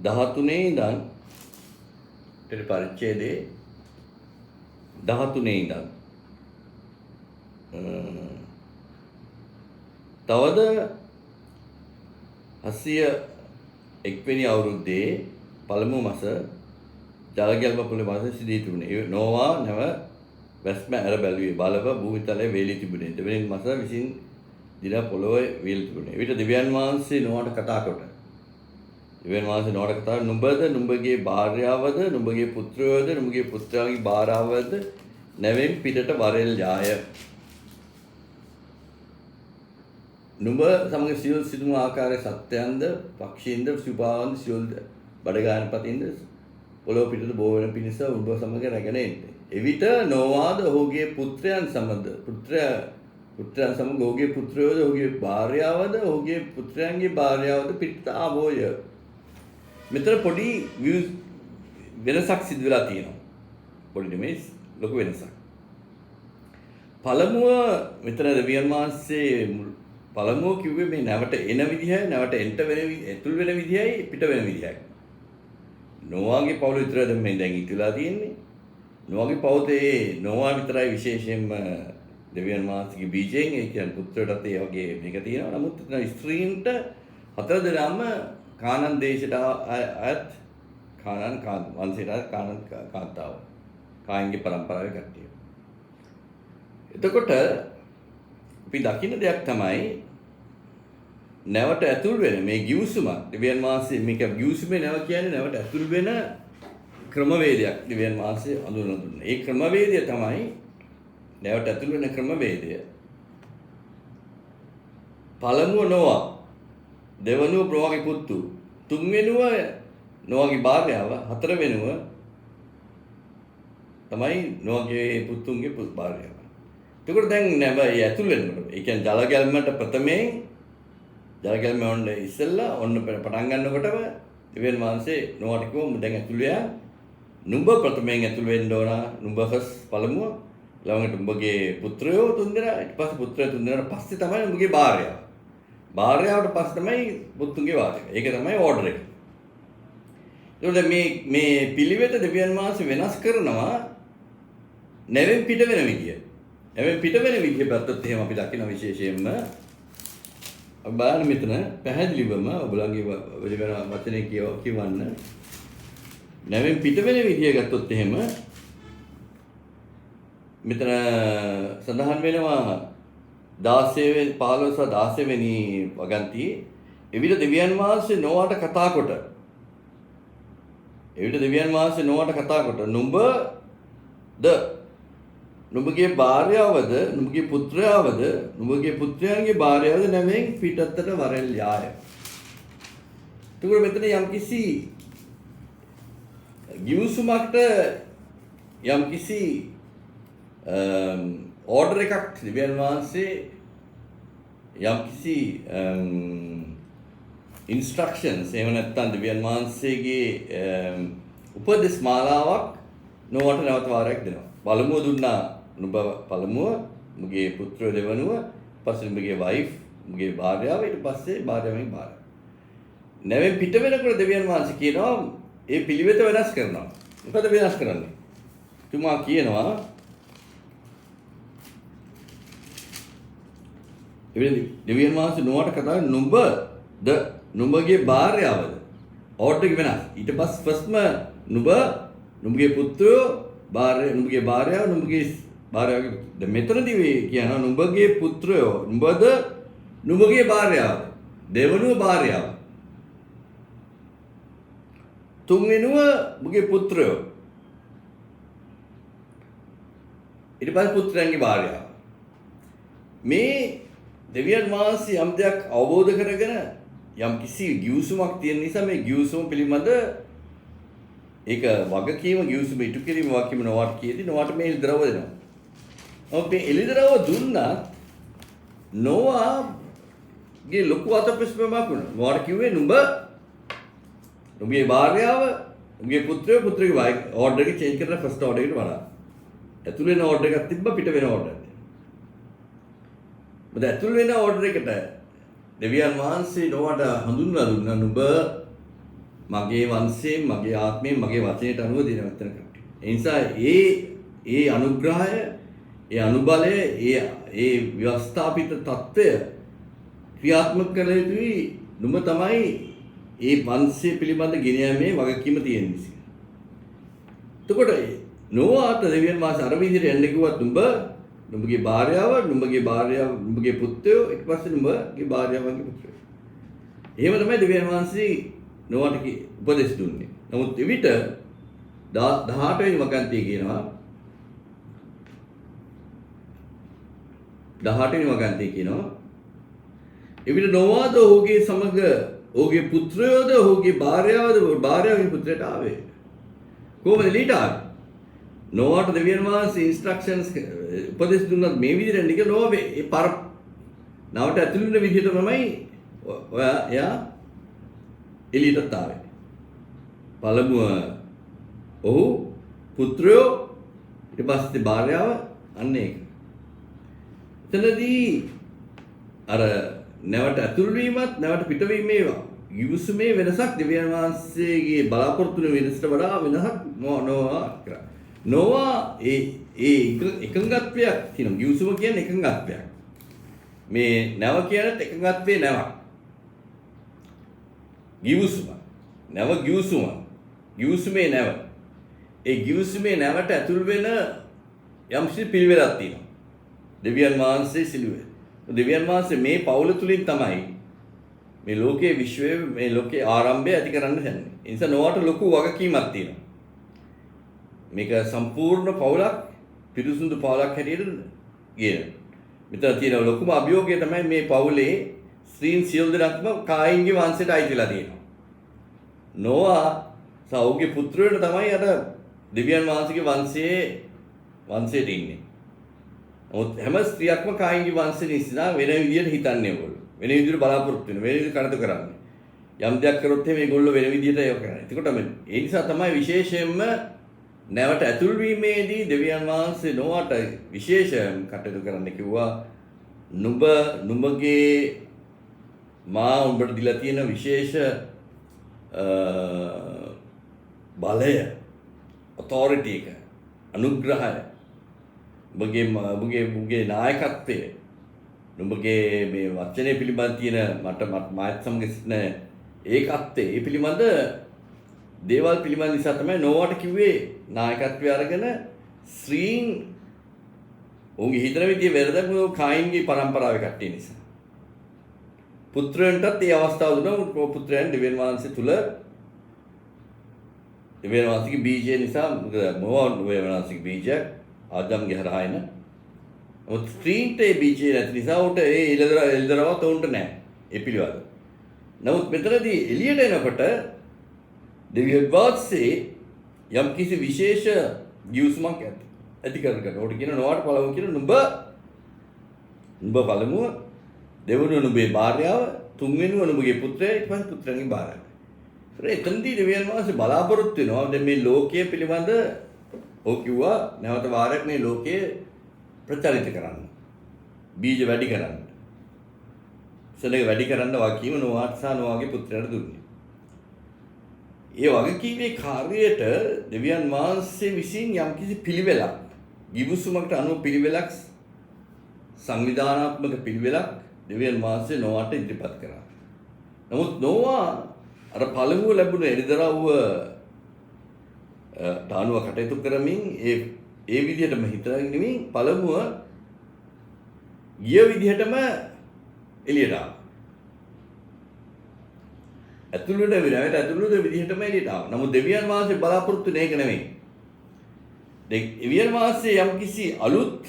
Speaker 1: 13 ඉඳන් ඊට පරිච්ඡේදයේ 13 ඉඳන් තවද 801 වෙනි අවුරුද්දේ පළමු මාස ජලගැල්ම පොළේ මාස සිදී තිබුණේ. නෝවා නැව වැස්ම ඇර බැලුවේ බලව භූමිතලයේ වේලී තිබුණේ. දෙවෙනි මාස විසින් දින පොළොවේ වේලී තිබුණේ. එවිට දෙවියන් වහන්සේ නෝවාට කතා කොට. දෙවියන් වහන්සේ නෝවාට කතා නුඹද නුඹගේ භාර්යාවද නුඹගේ පුත්‍රයෝද නුඹගේ පුත්‍රයාගේ භාර්යාවද නැවෙන් පිටට වරෙල් යාය. නුඹ සමග සියලු සිදුණු ආකාරයේ සත්‍යයන්ද පක්ෂීන්ද සුභාවන්ද සියලු බඩගාන පතින්ද පොළොව පිටට බෝ වෙන පිණිස උඹ සමග රැගෙන එන්න. එවිට නොවාද ඔහුගේ පුත්‍රයන් සමග පුත්‍රයන් සමග ඔහුගේ පුත්‍රයෝද ඔහුගේ භාර්යාවද ඔහුගේ පුත්‍රයන්ගේ භාර්යාවද පිටට ආවෝය. මෙතන පොඩි වෙනසක් සිදු වෙලා තියෙනවා. පොඩි නෙමෙයි ලොකු වෙනසක්. පළමුව මෙතන දෙවියන් වහන්සේ පළමුව කිව්වේ මේ නැවට එන විදිහයි නැවට එන්ට වෙන ඇතුල් වෙන විදිහයි පිට වෙන විදිහයි. නොවාගේ පවුල විතරද මේ දැන් ඉතුලා තියෙන්නේ. නොවාගේ පවුතේ නොවා විතරයි විශේෂයෙන්ම දෙවියන් වහන්සේගේ බීජයෙන් ඒ කියන්නේ පුත්‍රයටත් ඒ වගේ මේක තියෙනවා. නමුත් එතන ස්ත්‍රීන්ට හතර දෙනාම කානන් දේශයට අයත් කානන් වංශයට කානන් කාන්තාව. කායින්ගේ පරම්පරාවේ කට්ටිය. එතකොට අපි දකින්න දෙයක් තමයි නැවට ඇතුල් වෙන මේ ගිවිසුම දෙවියන් වහන්සේ මේක ගිවිසුමේ නැව කියන්නේ නැවට ඇතුල් වෙන ක්‍රමවේදයක් දෙවියන් වහන්සේ අඳුරන දුන්නා. ඒ ක්‍රමවේදය තමයි නැවට ඇතුල් වෙන ක්‍රමවේදය. පළමුව නොවා, දෙවනුව ප්‍රවාහගේ පුතු, තුන්වෙනුව නොවාගේ භාර්යාව, හතරවෙනුව තමයි නොවාගේ පුතුන්ගේ භාර්යාව. එතකොට දැන් නැව ඇතුල් වෙනකොට ඒ කියන්නේ ජල ගැල්මට ප්‍රථමයෙන් ජල ගැල්ම වොන්න ඉස්සෙල්ලා ඔන්න පටන් ගන්නකොටම දෙවියන් වහන්සේ නොවට කිව්වා දැන් ඇතුල් වෙලා නුඹ ප්‍රථමයෙන් ඇතුල් වෙන්න ඕන නුඹ පළමුව ළඟට උඹගේ පුත්‍රයෝ තුන්දෙනා ඊට පස්සේ පුත්‍රයෝ තුන්දෙනාට පස්සේ තමයි උඹගේ භාර්යාව. භාර්යාවට පස්සේ තමයි පුතුන්ගේ භාර්යාව. ඒක තමයි ඕඩර් එක. ඒකෝද මේ පිළිවෙත දෙවියන් වහන්සේ වෙනස් කරනවා නැවෙන් පිට වෙන විදිය. නැවෙන් පිට වෙන විදිය පැත්තත් එහෙම අපි දකින විශේෂයෙන්ම අපි බලන්න මෙතන පැහැදිලිවම ඔයගොල්ලන්ගේ වචනේ කියවන්න නැවෙන් පිට වෙන විදිය ගත්තොත් එහෙම මෙතන සඳහන් වෙනවා 16 වෙනි 15 සහ 16 වෙනි වගන්තියේ එවිට දෙවියන් වහන්සේ නොවාට කතා කොට නුඹගේ භාර්යාවද නුඹගේ පුත්‍රයාවද නුඹගේ පුත්‍රයන්ගේ භාර්යාවද නැමෙන් පිටත්තට වරෙල් යාය. එතකොට මෙතන යම්කිසි ගිවිසුමකට යම්කිසි ඕඩර් එකක් දෙවියන් වහන්සේ යම්කිසි ඉන්ස්ට්‍රක්ෂන්ස් එහෙම නැත්නම් දෙවියන් වහන්සේගේ උපදෙස් මාලාවක් නොවට නැවත වාරයක් දෙනවා. පළමුව දුන්නා නුඹ පළමුව මුගේ පුත්‍රය දෙවනුව පස්සේ මුගේ වයිෆ් මුගේ භාර්යාව ඊට පස්සේ භාර්යාවගේ භාර්යාව. නැවෙන් පිට වෙනකොට දෙවියන් වහන්සේ කියනවා ඒ පිළිවෙත වෙනස් කරනවා. මොකද වෙනස් කරන්නේ? තුමා කියනවා දෙවියන් වහන්සේ නොවට කතා නුඹගේ භාර්යාවද ඕඩර් එක වෙනස්. ඊට පස්සේ ෆස්ම නුඹගේ පුත්‍රයෝ නුඹගේ භාර්යාව නුඹගේ භාර්යාවගේ දැන් මෙතනදී කියනවා නුඹගේ පුත්‍රයෝ නුඹද නුඹගේ භාර්යාව දෙවනුව භාර්යාව තුන්වෙනුව නුඹගේ පුත්‍රයෝ ඊට පස්සේ පුත්‍රයන්ගේ භාර්යාව මේ දෙවියන් වහන්සේ යම් දෙයක් අවබෝධ කරගෙන යම් කිසි ගිවිසුමක් තියෙන නිසා මේ ගිවිසුම පිළිබඳ ඒක වගකීම ගිවිසුම ඉටු කිරීම වගකීම නොවට කියදී නොවට මේ එළිදරව් දෙනවා. ඔව් මේ එළිදරව් දුන්නා නොවාගේ ලොකු අතපෙස්පමක් වුණා. නොවට කිව්වේ නුඹගේ භාර්යාව නුඹගේ පුත්‍රගේ ඕඩර් එක චේන්ජ් කරලා ෆස්ට් ඕඩර් එකට වඩා. ඇතුළ වෙන ඕඩර් එකක් තිබ්බ පිට වෙන ඕඩර් එකක්. මොකද ඇතුළ වෙන ඕඩර් එකට දෙවියන් වහන්සේ නොවට හඳුන්වලා දුන්නා නුඹ මගේ වංශයෙන් මගේ ආත්මයෙන් මගේ වචනයට අනුව දින මෙතන කට්ටිය. ඒ නිසා ඒ අනුග්‍රහය, ඒ අනුබලය, ඒ ව්‍යවස්ථාපිත తত্ত্বය ක්‍රියාත්මක කළ යුතුයි. නුඹ තමයි ඒ වංශය පිළිබඳ ගෙන යාමේ වගකීම තියෙන නිසා. එතකොට නොවාට දෙවියන් වහන්සේ අර විදිහට එන්න කිව්වත් නුඹගේ භාර්යාව, නුඹගේ පුත්‍රයෝ, ඊට පස්සේ නුඹගේ භාර්යාවන්ගේ පුත්‍රයෝ. එහෙම තමයි දෙවියන් වහන්සේ නොවට උපදෙස් දුන්නේ. නමුත් එවිට 18 වෙනි වගන්තිය කියනවා 18 වෙනි වගන්තිය කියනවා එවිට නොවාද ඔහුගේ සමග ඔහුගේ පුත්‍රයෝද ඔහුගේ භාර්යාවගේ පුත්‍රයට ආවේ. කොහොමද එළියට ආවේ? නොවාට දෙවියන් වහන්සේ ඉන්ස්ට්‍රක්ෂන්ස් උපදෙස් දුන්නත් මේ විදිහට නික නොවේ ඒ නවට ඇතුළු වෙන විදිහට තමයි එයා එළියටත් ආවේ. පළමුව ඔහු පුත්‍රයෝ ඊට පස්සේ භාර්යාව අන්න ඒක. එතනදී අර නැවට ඇතුළු වීමත් නැවට පිටවීමේ යුසුමේ වෙනසක් දෙවියන් වහන්සේගේ බලාපොරොත්තු වෙන වෙනසට වඩා වෙනසක් නොවා කරා. නොවා ඒ එකඟත්වයක් තියෙනවා. යුසුම කියන්නේ එකඟත්වයක්. මේ නැව කියන්නේ එකඟත්වයේ නැවක්. ගිවිසුම. නැව ගිවිසුම. ගිවිසුමේ නැව. ඒ ගිවිසුමේ නැවට ඇතුල් වෙන යම්කිසි පිළිවෙලක් තියෙනවා. දෙවියන් වහන්සේ සිළුවේ. දෙවියන් වහන්සේ මේ පවුල තුලින් තමයි මේ ලෝකයේ විශ්වයේ මේ ලෝකයේ ආරම්භය ඇති කරන්න හදන්නේ. ඒ නිසා නොවට ලොකු වගකීමක් තියෙනවා. මේක සම්පූර්ණ පවුලක් පිරිසුදු පවුලක් හැටියට ගියන. මෙතන තියෙන ලොකුම අභියෝගය තමයි මේ පවුලේ ස්ත්‍රීන් සියලු දෙනාම කායින්ගේ වංශයට අයිතිලා තියෙනවා. නොවා සෞගේ පුත්‍රයන්ට තමයි අර දෙවියන් වහන්සේගේ වංශයට ඉන්නේ. නමුත් හැම ස්ත්‍රියක්ම කායින්ගේ වංශෙ නිසා වෙන විදියට හිතන්නේ ඕගොල්ලෝ. වෙන විදියට බලාපොරොත්තු වෙන වෙන විදියට කටයුතු කරන්නේ. යම් දෙයක් කරොත් මේගොල්ලෝ වෙන විදියට ඒක කරන්නේ. එතකොට ඒ නිසා තමයි විශේෂයෙන්ම නැවට ඇතුල් වීමේදී දෙවියන් වහන්සේ නොවට විශේෂ කටයුතු කරන්න කිව්වා. නුඹගේ මා උඹට දීලා තියෙන විශේෂ බලය authority එක අනුග්‍රහය නුඹගේ නායකත්වය නුඹගේ මේ වචනේ පිළිබඳ තියෙන මාත් සමග සිටින ඒකත්වය ඒ පිළිබඳ දේවල් පිළිබඳ නිසා තමයි නොවට කිව්වේ නායකත්වය අරගෙන ස්ත්‍රීන් උන්ගේ හිතන විදිය වෙරදම කායින්ගේ පරම්පරාවේ කට්ටිය නිසා පුත්‍රයන්ටත් ඒ අවස්ථාව දුන්නා. පුත්‍රයන් දෙවියන් වහන්සේ තුල දෙවියන් වහන්සේගේ බීජය නිසා මොවුන් දෙවියන් වහන්සේගේ බීජය ආදම්ගේ හරහා එන ඔත් ස්ත්‍රීන්ට ඒ බීජය නැති නිසා උට ඒ එල්දරවත් උන්ට නැහැ ඒ පිළිවෙල. නමුත් මෙතනදී එළියට එනකොට දෙවියන් වහන්සේ යම් කිසි විශේෂ ගිවිසුමක් ඇති කරගන්න. උට කියන නොවට පළමුව කියන නුඹ පළමුව දෙවනුව නුඹේ භාර්යාව, තුන්වෙනුව නුඹගේ පුත්‍රයා, ඊට පස්සේ පුත්‍රයන්ගේ භාර්යාව. එතනදී දෙවියන් වහන්සේ බලාපොරොත්තු වෙනවා දැන් මේ ලෝකයේ පිළිබඳ ඔව් කිව්වා නැවත වාරයක් මේ ලෝකයේ ප්‍රචලිත කරන්න. බීජ වැඩි කරන්න. සෙනඟ වැඩි කරන්න වගකීම නොවාට සහ නොවාගේ පුත්‍රයාට දුන්නේ. ඒ වගකීමේ කාර්යයට දෙවියන් වහන්සේ විසින් යම්කිසි පිළිවෙලක්, ගිවිසුමකට අනුව පිළිවෙලක්, සංවිධානාත්මක පිළිවෙලක් දෙවියන් වහන්සේ නොවාට ඉදිරිපත් කරා. නමුත් නොවා අර පළමුව ලැබුණ එළිදරව්ව තානුව කටයුතු කරමින් ඒ විදිහටම හිතගෙන නෙමෙයි පළමුව ගිය විදිහටම එළියට ආවා. ඇතුළු වෙන විදිහටම එළියට ආවා. නමුත් දෙවියන් වහන්සේ බලාපොරොත්තු වෙන එක නෙමෙයි. දෙවියන් වහන්සේ යම්කිසි අලුත්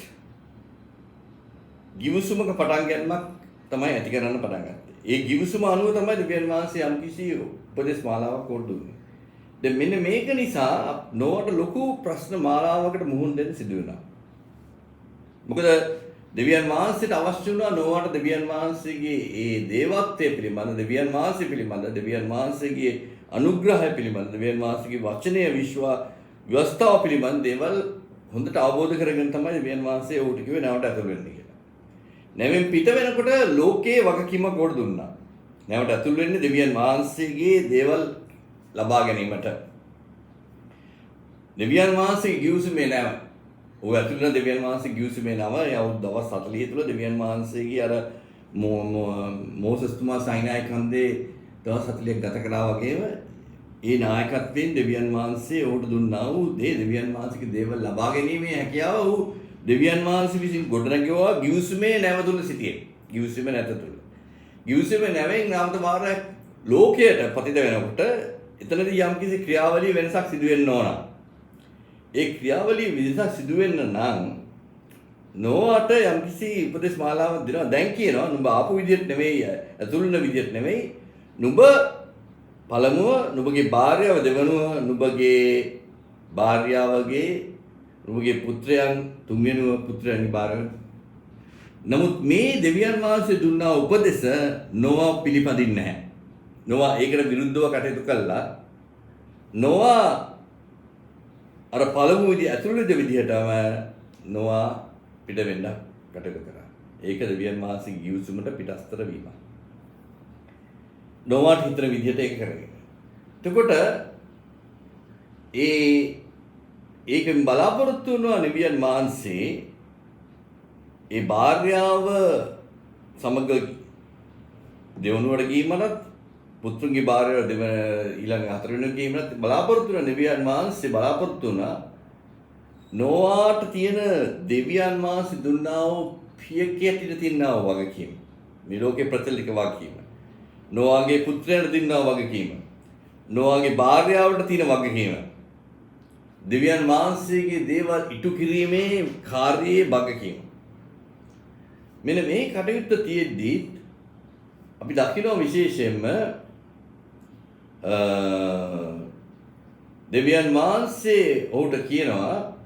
Speaker 1: ගිවිසුමක පටන් ගැනීමක් තමයි ඇති කරන්න පටන් ගත්තේ. ඒ ගිවිසුම අනුව තමයි දෙවියන් වහන්සේ යම්කිසි උපදේශ මාලාවක් කොට දුන්නේ. දැන් මෙන්න මේක නිසා නොවට ලොකු ප්‍රශ්න මාලාවකට මුහුණ දෙන්න සිදු වෙනවා. මොකද දෙවියන් වහන්සේට අවශ්‍ය වුණා නොවට දෙවියන් වහන්සේගේ ඒ දේවත්වය පිළිබඳ, දෙවියන් වහන්සේ පිළිබඳ, දෙවියන් වහන්සේගේ අනුග්‍රහය පිළිබඳ, දෙවියන් වහන්සේගේ වචනය ව්‍යවස්ථාව පිළිබඳ දේවල් හොඳට අවබෝධ කරගෙන තමයි දෙවියන් වහන්සේ ඌට කිව්වේ නැවට ඇතුල් වෙන්න කියලා. නැවෙන් පිට වෙනකොට ලෝකයේ වගකීමක් කොට දුන්නා. නැවට ඇතුල් වෙන්නේ දෙවියන් වහන්සේගේ දේවල් ලබා ගැනීමට. දෙවියන් වහන්සේගේ ගිවිසුමේ නැව. ඔය ඇතුල් වෙන දෙවියන් වහන්සේගේ ගිවිසුමේ නම යවුත් දවස් 40 තුල දෙවියන් වහන්සේගේ අර මෝසස් තුමා සයිනායි කන්දේ දවස් 40ක් ගත කළා වගේම ඒ නායකත්වයෙන් දෙවියන් වහන්සේ ඌට දුන්නා වූ දෙවියන් වහන්සේගේ දේවල් ලබා ගැනීමේ හැකියාව ඌ දෙවියන් වහන්සේ විසින් ගොඩනගුවා ගිවිසුමේ නැව තුල සිටියේ. ගිවිසුමේ නැත තුල. ගිවිසුමේ නැවෙන් නාමත මාර්ග ලෝකයට පතිත වෙනකොට එතනදී යම්කිසි ක්‍රියාවලිය වෙනසක් සිදු වෙන්න ඕන. ඒ ක්‍රියාවලිය වෙනසක් සිදු වෙන්න නම් නොවට යම්කිසි උපදේශ මාලාවක් දෙනවා. දැන් කියනවා නුඹ ආපු විදියට නෙවෙයි, ඇතුළු වෙන විදියට නෙවෙයි. නුඹ පළමුව නුඹගේ භාර්යාව, දෙවනුව නුඹගේ භාර්යාවගේ, නුඹගේ පුත්‍රයන්, තුන්වෙනුව පුත්‍රයන්ගේ භාර්යාව. නමුත් මේ දෙවියන් වහන්සේ දුන්නා උපදේශ නොවා පිළිපදින්නේ නැහැ. නොවා ඒකට විරුද්ධව කටයුතු කළා. නොවා අර පළමු විදිය ඇතුළු වෙන විදිහටම නොවා පිට වෙන්න කටයුතු කරා. ඒක දෙවියන් වහන්සේගේ ගිවිසුමට පිටස්තර වීම. නොවාට හිතන විදිහට ඒක කරගෙන. එතකොට ඒකෙන් බලාපොරොත්තු වුණා දෙවියන් වහන්සේ ඒ භාර්යාව සමග දෙවනුවට ගියමනත් පුත්‍රන්ගේ භාර්යාව ඊළඟ හතරවෙනි ගියමනත් බලාපොරොත්තු වුණා දෙවියන් වහන්සේ බලාපොරොත්තු වුණා නොවාට තියෙන දෙවියන් වහන්සේ දුන්නා වූ පියකෙටිට තියනා වූ වගකීම. මේ ලෝකේ ප්‍රචලිත වගකීම. නොවාගේ පුත්‍රයන්ට තියනා වගකීම. නොවාගේ භාර්යාවට තියෙන වගකීම. දෙවියන් වහන්සේගේ දේවල් ඉටු කිරීමේ කාර්යයේ වගකීම. මෙන්න මේ කටයුත්ත තියෙද්දී අපි දකිනවා විශේෂයෙන්ම දෙවියන් වහන්සේ ඔහුට කියනවා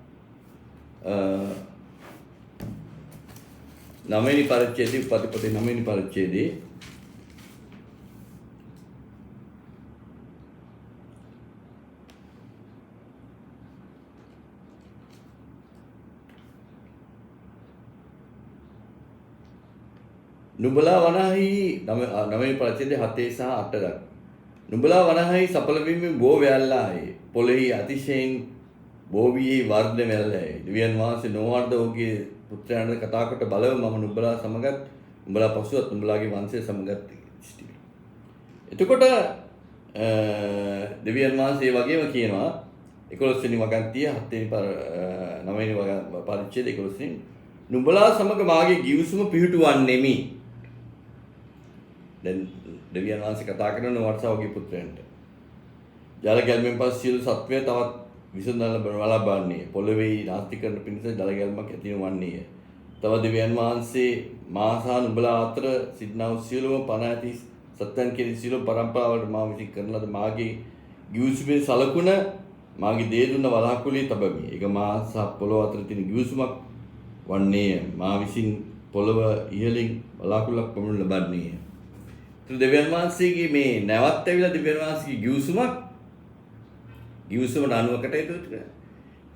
Speaker 1: නවවෙනි පරිච්ඡේදයේ උපතිපතේ නවවෙනි පරිච්ඡේදයේ නුඹලා වනහි නවවෙනි පරිච්ඡේදයේ 7 සහ 8 දක්වා නුඹලා වනහි සඵල වීමෙන් බෝ වැල්ලායි පොළෙහි අතිශයින් බෝ වී වර්ධන වෙල්ලායි දෙවියන් වහන්සේ නොවාට ඔහුගේ පුත්‍රයන්ට කතා කොට බලව මම නුඹලා සමගත් නුඹලා පසුවත් නුඹලාගේ වංශය සමගත් සිටිමි. එතකොට දෙවියන් වහන්සේ වගේම කියනවා 11 වෙනි වගන්තිය 7 වෙනි 9 වෙනි පරිච්ඡේද 11 වෙනි නුඹලා සමග මාගේ ගිවිසුම පිහිටුවන්නෙමි. දැන් දෙවියන් වහන්සේ කතා කරන වර්ෂාවගේ පුත්‍රයන්ට ජල ගැල්මෙන් පස්සේ සියලු සත්වය තවත් විසඳන ලබන්නේ පොළවේ නාස්ති කරන පිණිස ජල ගැල්මක් ඇති වන්නේය. තව දෙවියන් වහන්සේ මා සහ නුඹලා අතර සිටිනා වූ සියලුම පණ ඇති සත්‍යයන් කෙරෙහි සියලු පරම්පරාවලට මා විසින් කරන ලද මාගේ ගිවිසුමේ සලකුණ මාගේ දේ දුන්න වලාකුළේ තබමි. ඒක මා සහ පොළොව අතර තියෙන ගිවිසුමක් වන්නේය. මා විසින් පොළොව ඉහළින් වලාකුළක් පමුණු ලබන්නේය. දෙවියන් වහන්සේගේ මේ නැවත් ඇවිල්ලා දෙවියන් වහන්සේගේ ගිවිසුමට අනුව කටයුතු කරනවා.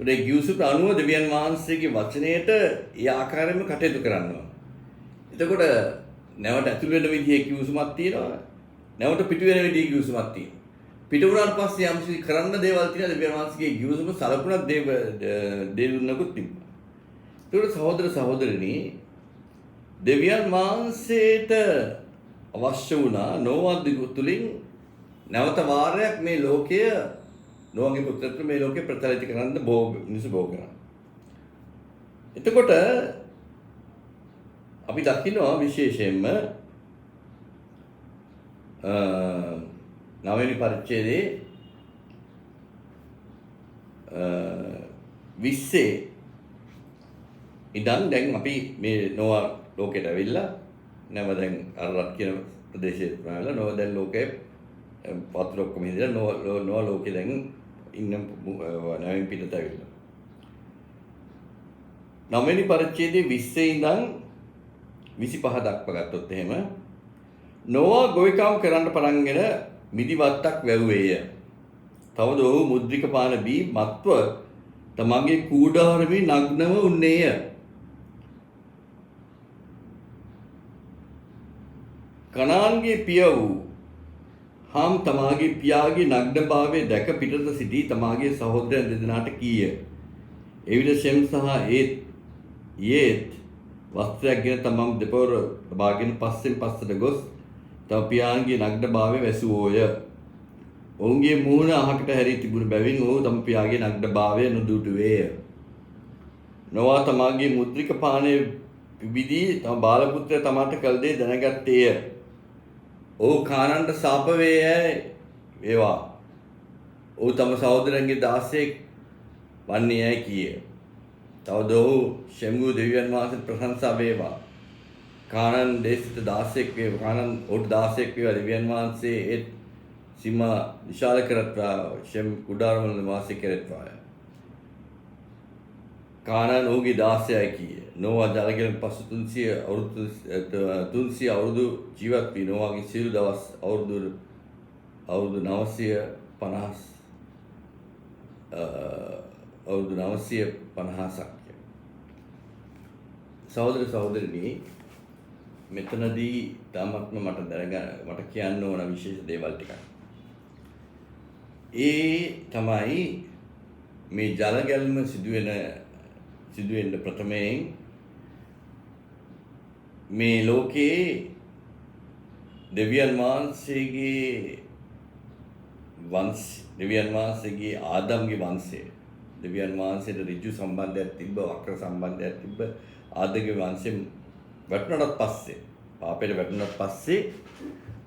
Speaker 1: ඒ ගිවිසුමට අනුව දෙවියන් වහන්සේගේ වචනයට ඒ ආකාරයෙන්ම කටයුතු කරනවා. එතකොට නැවට ඇතුල් වෙන විදිහේ ගිවිසුමක් තියෙනවා. නැවට පිට වෙන විදිහේ ගිවිසුමක් තියෙනවා. පිට වුණාට පස්සේ යම්සි කරන්න දේවල් තියෙනවා. දෙවියන් වහන්සේගේ ගිවිසුම සලකුණක් දෙන්නුකුත් තිබ්බා. ඒකට සහෝදර සහෝදරනි දෙවියන් වහන්සේට අවශ්‍ය වුණා නොවා තුලින් නැවත වාරයක් මේ ලෝකය නොවාගේ පුත්‍රත්ව මේ ලෝකේ ප්‍රචලිත කරන්න මිනිස්සු බෝ කරා. එතකොට අපි දකිනවා විශේෂයෙන්ම නවවෙනි පරිච්ඡේදයේ 20 ඉඳන් දැන් අපි මේ නොවා ලෝකයට ඇවිල්ලා නැව දැන් අරලත් කියන ප්‍රදේශයේ ප්‍රායල නොව දැන් ලෝකේ පතුර ඔක්කොම හිදලා නොව ලෝකේ දැන් ඉන්න නැවෙන් පිටත ඇවිල්ලා. 9 වෙනි පරිච්ඡේදයේ 20 ඉඳන් 25 දක්වා ගත්තොත් එහෙම නොවා ගොවිකම් කරන්න පටන්ගෙන මිදිවත්තක් වැව්වේය. තවද ඔහු මුද්‍රික පාන බී මත්ව තමගේ කූඩාරමේ නග්නව උන්නේය. කනාන්ගේ පිය වූ හාම් තමාගේ පියාගේ නග්නභාවය දැක පිටත සිටී තමාගේ සහෝදරයන් දෙදෙනාට කීය. එවිට සෙම් සහ ඒත් වස්ත්‍රයක් ගෙන තමම් දෙපොර බාගෙන පස්සෙන් පස්සට ගොස් තම පියාගේ නග්නභාවය වැසුවෝය. ඔවුන්ගේ මුහුණ අහකට හැරී තිබුණු බැවින් ඔහු තම පියාගේ නග්නභාවය නොදුටුවේය. නොවා තමාගේ මුද්‍රික පානය විවිධී තම බාලපුත්‍රය තමාට කළ දේ දැනගත්තේය. ඔහු කානන්ට සාප වේවා. ඔහු තම සහෝදරයන්ගේ දාසයෙක් වන්නේ යයි කීය. තවද ඔහු ෂෙම්ගු දෙවියන් වහන්සේට ප්‍රශංසා වේවා. කානන් දේශිත දාසයෙක් වේවා. කානන් ඔහුට දාසයෙක් වේවා. දෙවියන් වහන්සේ ඒත් සීමා විශාල කරත්වා ෂෙම් කුඩාරවල වාසය කරත්වාය. කානන් ඔහුගේ දාසයයි කීය. නොවා ජලගෙන පසු 300 අවුරුදු ජීවත් වී නොවාගේ සියලු දවස් අවුරුදු 950ක්. සහෝදර සහෝදරිනි මෙතනදී තාමත්ම මට කියන්න ඕන විශේෂ දේවල් ටිකක්. ඒ තමයි මේ ජල ගැල්ම සිදුවෙන්න ප්‍රථමයෙන් මේ ලෝකයේ දෙවියන් වහන්සේගේ ආදම්ගේ වංශය දෙවියන් වහන්සේට ඍජු සම්බන්ධයක් තිබ්බ වක්‍ර සම්බන්ධයක් තිබ්බ ආදම්ගේ වංශයෙන් වැටුණාට පස්සේ පාපයට වැටුණාට පස්සේ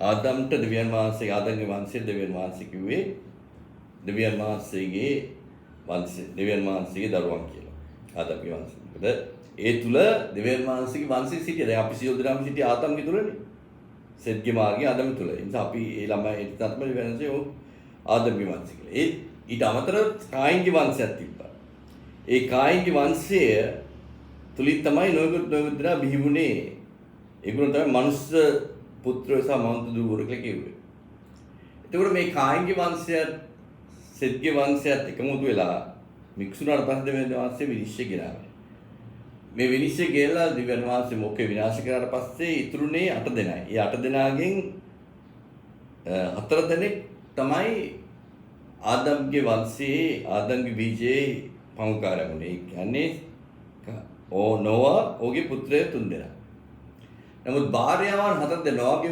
Speaker 1: ආදම්ට ආදම්ගේ වංශයේ දෙවියන් වහන්සේ කිව්වේ දෙවියන් වහන්සේගේ දරුවන් කියලා. ආදම්ගේ වංශය. මොකද ඒ තුල දෙවියන් වහන්සේගේ වංශය සිටිය. දැන් අපි සියලු දෙනාම සිටිය ආදම්ගේ තුලනේ. සෙත්ගේ මාර්ගයේ ආදම් තුල. ඒ නිසා අපි ඒ ළමයි ඒ තත්ම වෙනසේ ආදම්ගේ වංශය කියලා. ඊට අමතරව කායින්ගේ වංශයක් තිබ්බා. ඒ කායින්ගේ වංශය තුලින් තමයි නොයෙකුත් දෙනා බිහි වුණේ. ඒගොල්ලෝ තමයි මනුස්ස පුත්‍රයෝ සහ මන්තු දුවරු කියලා කිව්වේ. එතකොට මේ කායින්ගේ වංශය සෙත්ගේ වංශයත් එකමුතු වෙලා මික්සුනාට පස්සේ දෙවියන් වහන්සේ විනිශ්චය ගෙනාවා. මේ විනිශ්චය ගෙනලා දෙවියන් වහන්සේ මොකේ විනාශ කරාට පස්සේ ඉතුරුනේ 8 දෙනයි. ඒ 8 දෙනාගෙන් 4 දෙනෙක් තමයි ආදම්ගේ වංශයේ ආදම්ගේ බීජයේ පංකාරය වුණේ. ඒ කියන්නේ නොවා ඔහුගේ පුත්‍රය 3 දෙනා. නමුත් භාර්යාවන් 4 දෙනා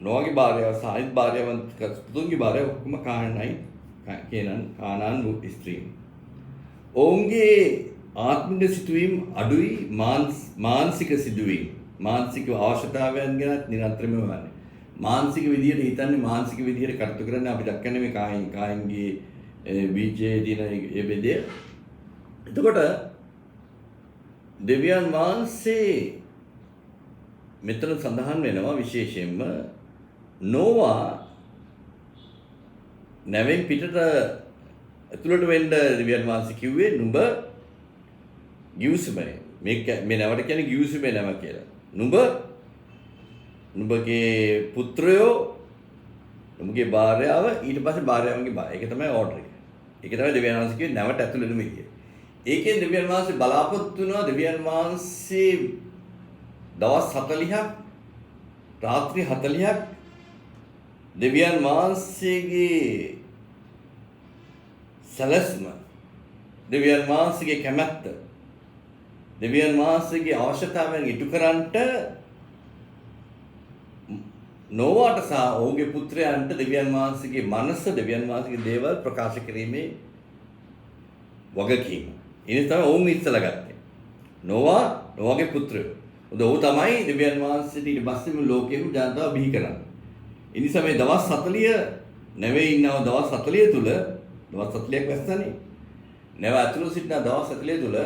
Speaker 1: නොවාගේ භාර්යාව සහ අනිත් භාර්යාවන් පුතුන්ගේ භාර්යාව ඔක්කොම කානාන් ස්ත්‍රීන්. ඔවුන්ගේ ආත්මික සිදුවීම් අඩුයි මානසික සිදුවීම් මානසික අවශ්‍යතාවයන් ගැන නිරන්තරයෙන්ම වන්නේ. මානසික විදියට හිතන්නේ මානසික විදියට කටයුතු කරන්නේ අපි දක්කන්නේ මේ කායින්ගේ බීජයේ දින ඒ බෙදය. එතකොට දෙවියන් වහන්සේ මෙතන සඳහන් වෙනවා විශේෂයෙන්ම නොවා නැවෙන් පිටට ඇතුළට වෙන්න දෙවියන් වහන්සේ කිව්වේ නුඹ ගිවිසුමනේ. මේ නැවට කියන්නේ ගිවිසුමේ නැව කියලා. නුඹගේ පුත්‍රයෝ නුඹගේ භාර්යාව ඊට පස්සේ භාර්යාවන්ගේ භාර්යාව. ඒක තමයි ඕඩර් එක. ඒක තමයි දෙවියන් වහන්සේ කිව්වේ නැවට ඇතුළට වෙන විදිය. ඒකෙන් දෙවියන් වහන්සේ බලාපොරොත්තු වෙනවා දෙවියන් වහන්සේ දවස් 40ක් රාත්‍රී 40ක් දෙවියන් වහන්සේගේ සැලැස්ම දෙවියන් වහන්සේගේ කැමැත්ත දෙවියන් වහන්සේගේ අවශ්‍යතාවයන් ඉටු කරන්නට නොවාට සහ ඔහුගේ පුත්‍රයන්ට දෙවියන් වහන්සේගේ මනස දෙවියන් වහන්සේගේ දේවල් ප්‍රකාශ කිරීමේ වගකීම. ඉතින් තමයි ඔවුන් ඉස්සලා ගත්තේ. නොවාගේ පුත්‍රයෝ. ඔහු තමයි දෙවියන් වහන්සේට ඊට පස්සේ මේ ලෝකෙම ජනතාව බිහි කරන්නේ. ඒ නිසා මේ දවස් 40 නැවේ ඉන්නව දවස් 40 තුල දවස් 40ක් වැස්සනේ. නැව ඇතුළු සිටින දවස් 40 තුල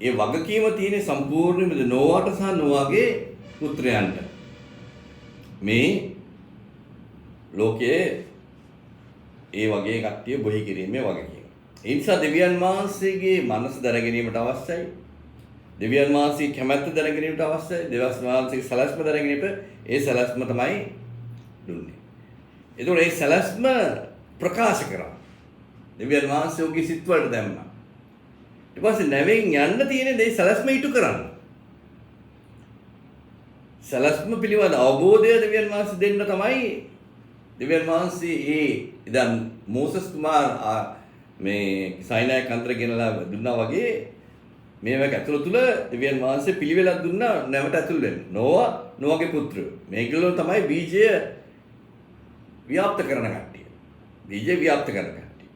Speaker 1: ඒ වගකීම තියෙන සම්පූර්ණයෙන්ම නොවාට සහ නොවාගේ පුත්‍රයන්ට මේ ලෝකයේ ඒ වගේ කට්ටිය බොහි කිරීමේ වගකීම. ඒ නිසා දෙවියන් වහන්සේගේ මනස දැන ගැනීමට අවශ්‍යයි. දෙවියන් වහන්සේගේ කැමැත්ත දැන ගැනීමට අවශ්‍යයි. දෙවියන් වහන්සේගේ සැලැස්ම දැන ගැනීමට ඒ සැලැස්ම තමයි දුන්නේ. ඒතකොට ඒ සැලැස්ම ප්‍රකාශ කරා. දෙවියන් වහන්සේ ඔහුගේ සිත් වලට දැම්මා. ඊට පස්සේ නැවෙන් යන්න තියෙන දේ සැලැස්ම ඉටු කරන්න. සැලැස්ම පිළිබඳ අවබෝධය දෙවියන් වහන්සේ දෙන්න තමයි දෙවියන් වහන්සේ දැන් මෝසස් කුමාර මේ සයිනායි කන්දර ගෙනලා දුන්නා වගේ මේවක ඇතුළ තුල දෙවියන් වහන්සේ පිළිවෙලක් දුන්නා නැවට ඇතුළ වෙන්න. නෝවාගේ පුත්‍රයෝ. මේගොල්ලෝ තමයි බීජය ව්‍යාප්ත කරන කට්ටිය. බීජය ව්‍යාප්ත කරන කට්ටිය.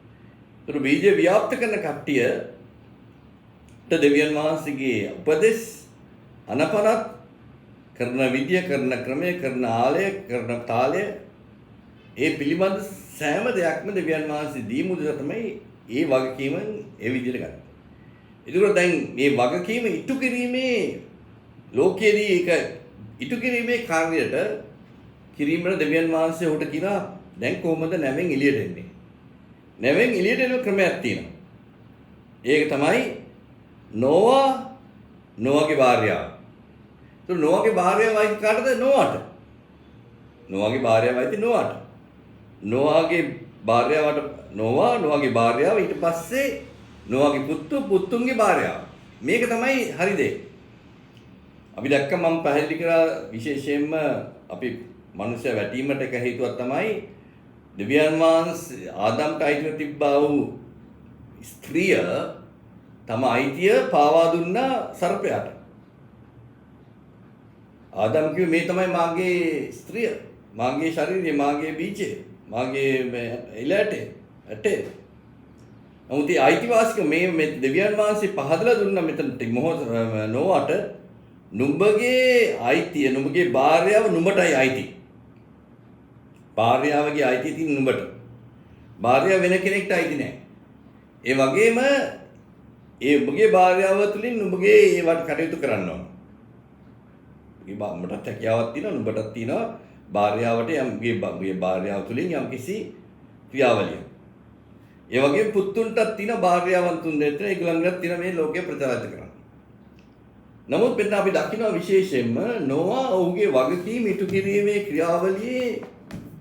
Speaker 1: ඒතර බීජය ව්‍යාප්ත කරන කට්ටියට දෙවියන් වහන්සේගේ උපදෙස් අනපනත් කරන විද්‍ය කරන ක්‍රමය කරන ආලය කරන තාලය ඒ පිළිබඳ සෑම දෙයක්ම දෙවියන් වහන්සේ දීමු තමයි ඒ වගකීමෙන් ඒ විදිහට ගත්තා. ඒකෝර දැන් මේ වගකීම ඉටු කිරීමේ ලෝකයේදී ඒක ඉටු කිරීමේ කාර්යයට කිරීමට දෙවියන් වහන්සේ උට කියනවා දැන් කොහොමද නැවෙන් එළියට එන්නේ? නැවෙන් එළියට එන ක්‍රමයක් තියෙනවා. ඒක තමයි නෝවාගේ භාර්යාව. તો නෝවාගේ භාර්යාව වයින් කාටද? නෝවාට. නෝවාගේ භාර්යාව වයින් නෝවාට. නෝවාගේ භාර්යාවට නෝවාගේ භාර්යාව ඊට පස්සේ නෝවාගේ පුතුන්ගේ භාර්යාව. මේක තමයි හරි දේ. අපි දැක්ක මම පැහැදිලි කරා විශේෂයෙන්ම අපි මනුෂ්‍ය වැටීමට එක හේතුවක් තමයි දෙවියන් වහන්සේ ආදම්ට අයිතිව තිබ්බා වූ ස්ත්‍රිය තම අයිතිය පාවා දුන්නා සර්පයාට. ආදම් කිව්වේ මේ තමයි මාගේ ස්ත්‍රිය, මාගේ ශරීරය, මාගේ බීජය, මාගේ එළට ඇටේ. නමුත් ඒ අයිතිවාසිකම මේ දෙවියන් වහන්සේ පහදලා දුන්නා මෙතන නෝවාට නුඹගේ අයිතිය, නුඹගේ භාර්යාව නුඹටයි අයිති. භාර්යාවගේ අයිතිය තියෙන නුඹට. භාර්යාව වෙන කෙනෙක්ට අයිති නැහැ. ඒ වගේම ඒ ඔබගේ භාර්යාව තුළින් නුඹගේ ඒවට කටයුතු කරන්න ඕන. උඹටත් හැකියාවක් තියෙනවා, නුඹටත් තියෙනවා භාර්යාවට යම්ගේ භාර්යාව තුළින් යම්කිසි ක්‍රියාවලියක්. ඒ වගේම පුතුන්ටත් තියෙන භාර්යාවන් තුන් දෙනෙක් ඒගොල්ලන්ගත් තියෙන මේ ලෝකේ ප්‍රචාරිත කරන්න. නමුත් මෙන්න අපි දකිනවා විශේෂයෙන්ම නෝවා ඔහුගේ වගකීම් ඉටු කිරීමේ ක්‍රියාවලියේ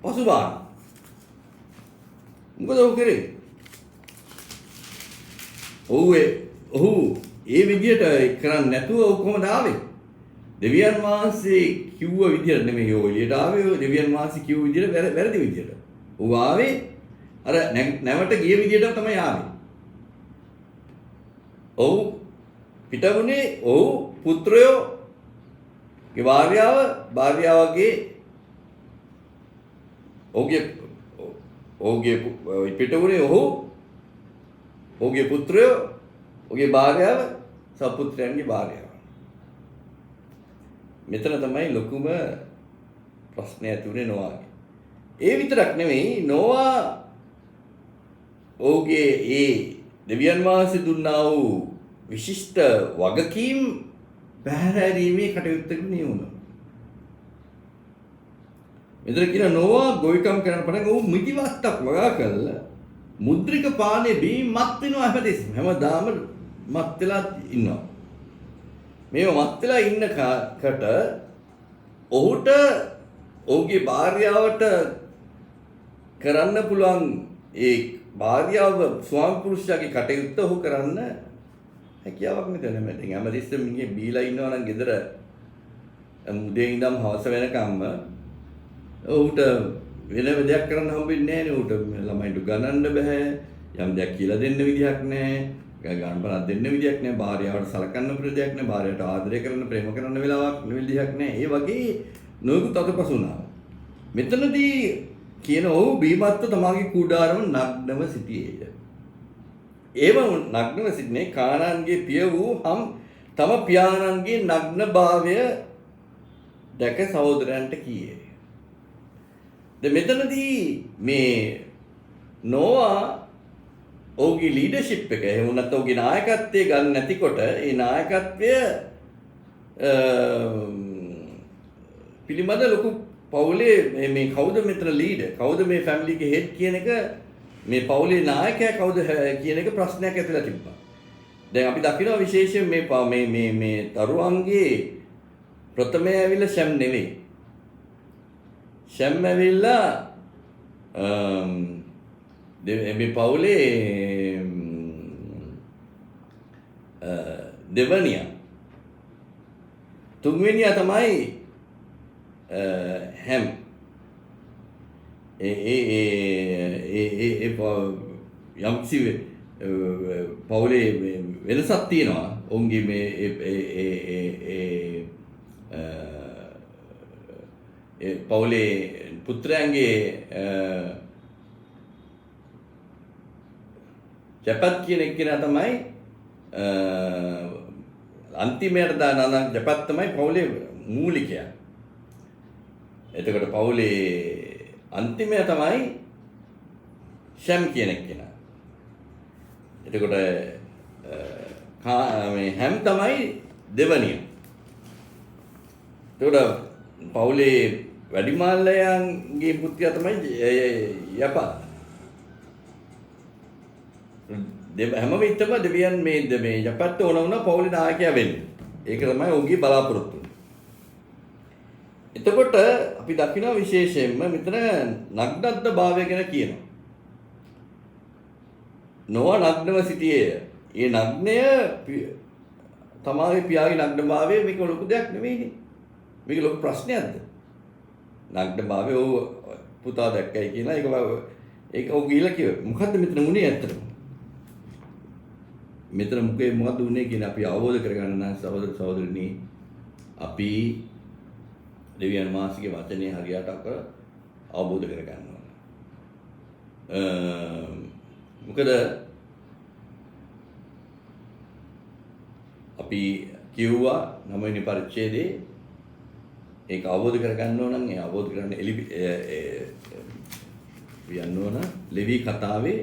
Speaker 1: පසුබාන. මොකද ඔහු කරේ? ඔහු ඒ විදියට කරන්නේ නැතුව ඔහු කොහොමද ආවේ? දෙවියන් වහන්සේ කිව්ව විදියට නෙමෙයි ඔහු එළියට ආවේ. දෙවියන් වහන්සේ කිව්ව විදියට වැරදි විදියට. ඔහු ආවේ අර නැවට ගිය විදියට තමයි ආවේ. ඔහු පිටුනේ ඔහු පුත්‍රයෝගේ භාර්යාවගේ ඔහුගේ පිටුනේ ඔහුගේ පුත්‍රයෝ, ඔහුගේ භාර්යාව, සපුත්‍රයන්ගේ භාර්යාව. මෙතන තමයි ලොකුම ප්‍රශ්නය ඇති වුණේ නෝවාගේ. ඒ විතරක් නෙමෙයි නෝවා ඔහුගේ ඒ දෙවියන් වහන්සේ දුන්නා වූ විශිෂ්ට වගකීම් පැහැරීමේ කටයුත්තකට නියුණා. මෙතන කියන නෝවා ගොවිකම් කරන පටන් ඔහු මිදිවත්තක් වගා කළා. මුද්‍රික පානේ බී මත් වෙනවා හැමදාම මත් වෙලා ඉන්නවා. මේව මත් වෙලා ඉන්නකට ඔහුට ඔහුගේ භාර්යාවට කරන්න පුළුවන් ඒ භාර්යාව ස්වාමි පුරුෂයාගේ කටයුත්ත ඔහු කරන්න හැකියාවක් නැතනේ. මම දැන් හැමදෙස්සම මිනිහ බීලා ඉන්නවා නම් ගෙදර උදේ ඉඳන් හවස වෙනකම්ම ඔහුට වෙන දෙයක් කරන්න හම්බෙන්නේ නැහැ නේ. උට ළමයින්ට ගණන්න බෑ. යම් දෙයක් කියලා දෙන්න විදියක් නැහැ. ගණන්පනක් දෙන්න විදියක් නැහැ. භාර්යාවට සලකන්න ප්‍රදයක් නැහැ. භාර්යාවට ආදරය කරන්න, ප්‍රේම කරන්න වෙලාවක් විදියක් නැහැ. ඒ වගේ නොයෙකුත් අතපසුනාව. මෙතනදී කියන ඔහු බීමත්ව තමාගේ කුඩාරම නග්නව සිටියේය. ඒව නග්නව සිටිනේ කානාන්ගේ පිය වූ තම පියාණන්ගේ නග්නභාවය දැක සහෝදරයන්ට කීයේ. මෙතනදී මේ නෝවා ඔහුගේ ලීඩර්ෂිප් එක එහෙම නැත්නම් ඔහුගේ නායකත්වය ගන්න නැතිකොට ඒ නායකත්වය පිළිබඳ ලොකු පවුලේ මේ කවුද මෙතන ලීඩර් කවුද මේ ෆැමිලි එකේ හෙඩ් කියන එක මේ පවුලේ නායකයා කවුද කියන එක ප්‍රශ්නයක් ඇතිලා තිබ්බා. දැන් අපි දකිනවා විශේෂයෙන් මේ දරුවන්ගේ ප්‍රථමය ඇවිල්ලා ෂැම් නෙවෙයි. ෂැම් ඇවිල්ලා මේ පවුලේ දෙවනියා. තුන්වෙනියා තමයි හැම්. යම්කිසි පවුලේ වෙනසක් තියෙනවා. ඔවුන්ගේ මේ පවුලේ පුත්‍රයන්ගේ ජපත් කියන එක්කෙනා තමයි අන්තිමයට දාන ජපත් තමයි පවුලේ මූලිකයා. එතකොට පවුලේ අන්තිමය තමයි ෂැම් කියන එක්කෙනා. එතකොට මේ හැම් තමයි දෙවනිය. එතකොට පවුලේ වැඩිමාල්ලයන්ගේ පුත්‍රයා තමයි යපත්. හැම විටම දෙවියන් මේ යපත් ඕන වුණා පවුලේ නායකයා වෙන්න. ඒක තමයි ඔහුගේ බලාපොරොත්තුව. එතකොට අපි දකිනවා විශේෂයෙන්ම මෙතන නග්නත්ව භාවය ගැන කියනවා. නොවා නග්නව සිටියේය. ඒ නග්නය තමාගේ පියාගේ නග්නභාවය මේක ලොකු දෙයක් නෙවෙයිනේ. මේක ලොකු ප්‍රශ්නයක්ද? නග්නභාවය ඔව් පුතා දැක්කයි කියලා ඒක ඔව් ගිහිලා කිව්වා. මොකද්ද මෙතන වුණේ ඇත්තටම? මෙතන මොකද වුණේ කියන අපි අවබෝධ කරගන්න නම් සහෝදර සහෝදරිනි අපි දෙවියන් වහන්සේගේ වචනේ හරියට අවබෝධ කරගන්න ඕන. මොකද අපි කිව්වා 9 වෙනි පරිච්ඡේදයේ ඒක අවබෝධ කරගන්න ඕන නම් ඒ අවබෝධ කරගන්න යන්න ඕන ලෙවි කතාවේ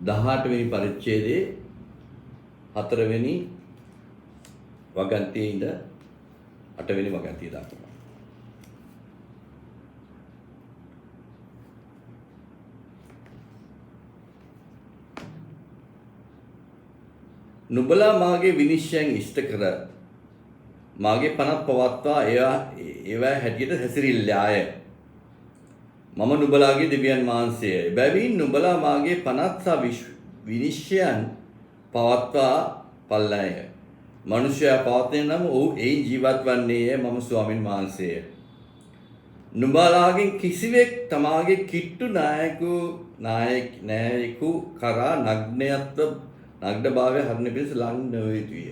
Speaker 1: 18 වෙනි පරිච්ඡේදයේ 4 වෙනි වගන්තියේ ඉඳ 8 වෙනි වගන්තිය දක්වා. නුඹලා මාගේ විනිශ්චයන් ඉෂ්ට කර මාගේ පනත් පවත්වා ඒවා හැටියට හැසිරිල්ලාය. මම නුඹලාගේ දෙවියන් වහන්සේය. එබැවින් නුඹලා මාගේ පනත් සහ විනිශ්චයන් පවත්වා පල්ලාය. මනුෂ්‍යයා පවත්වන නම් ඔහු එයින් ජීවත් වන්නේය. මම ස්වාමින් වහන්සේය. නුඹලාගෙන් කිසිවෙක් තමාගේ කිට්ටු නායකු කරා නග්නභාවය හරින පිණිස ලං නොවිය යුතුය.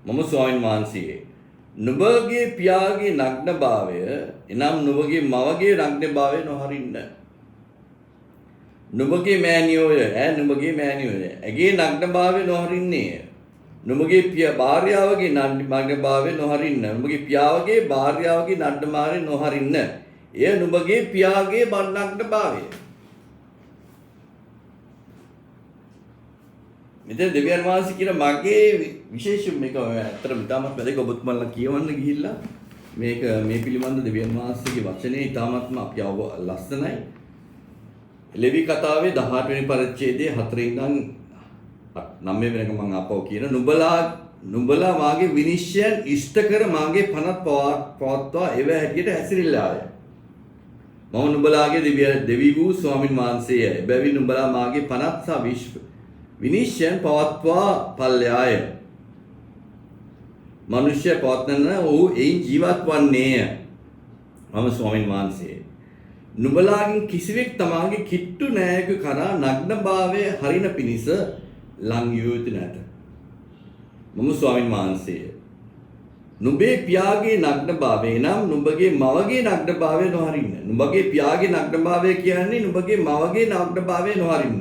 Speaker 1: මම ස්වාමින් වහන්සේය. නුඹගේ පියාගේ නග්නභාවය එනම් නුඹගේ මවගේ නග්නභාවය නොහරින්න. නුඹගේ මෑණියෝය නුඹගේ මෑණියෝය ඇගේ නග්නභාවය නොහරින්නේය. නුඹගේ භාර්යාවගේ නග්නභාවය නොහරින්න. නුඹගේ පියාගේ භාර්යාවගේ නග්නභාවය නොහරින්න. එය නුඹගේ පියාගේ නග්නභාවය. මෙතන දෙවියන් වහන්සේ කියන මගේ විශේෂ මේක ඇත්තටම ඉතාමත් වැදගත් ඔබතුමන්ලා කියවන්න ගිහිල්ලා මේක මේ පිළිබඳ දෙවියන් වහන්සේගේ වචනේ ඉතාමත්ම අපි ලස්සනයි. ලෙවි කතාවේ 18 වෙනි පරිච්ඡේදයේ 4 ඉඳන් 9 වෙනකම් මම ආපහු කියන නුඹලා මාගේ විනිශ්චයන් ඉෂ්ට කර මාගේ පනත් පවත්වා ඒව හැටියට හැසිරිල්ලාය. මම නුඹලාගේ දෙවි වූ ස්වාමින් වහන්සේය. එබැවින් නුඹලා මාගේ පනත් සහ විනිශ්චයන් පවත්වා පල්යාය. මනුෂ්‍ය පවත්වන ඔහු එයින් ජීවත් වන්නේය. මම ස්වාමින් වහන්සේය. නුඹලාගෙන් කිසිවෙක් තමාගේ කිට්ටු නෑයක කරා නග්නභාවය හරින පිණිස ලං යුතු නැත. මම ස්වාමින් වහන්සේය. නුඹේ පියාගේ නග්නභාවය නම් නුඹගේ මවගේ නග්නභාවය නොහරින්න. නුඹගේ පියාගේ නග්නභාවය කියන්නේ නුඹගේ මවගේ නග්නභාවය නොහරින්න.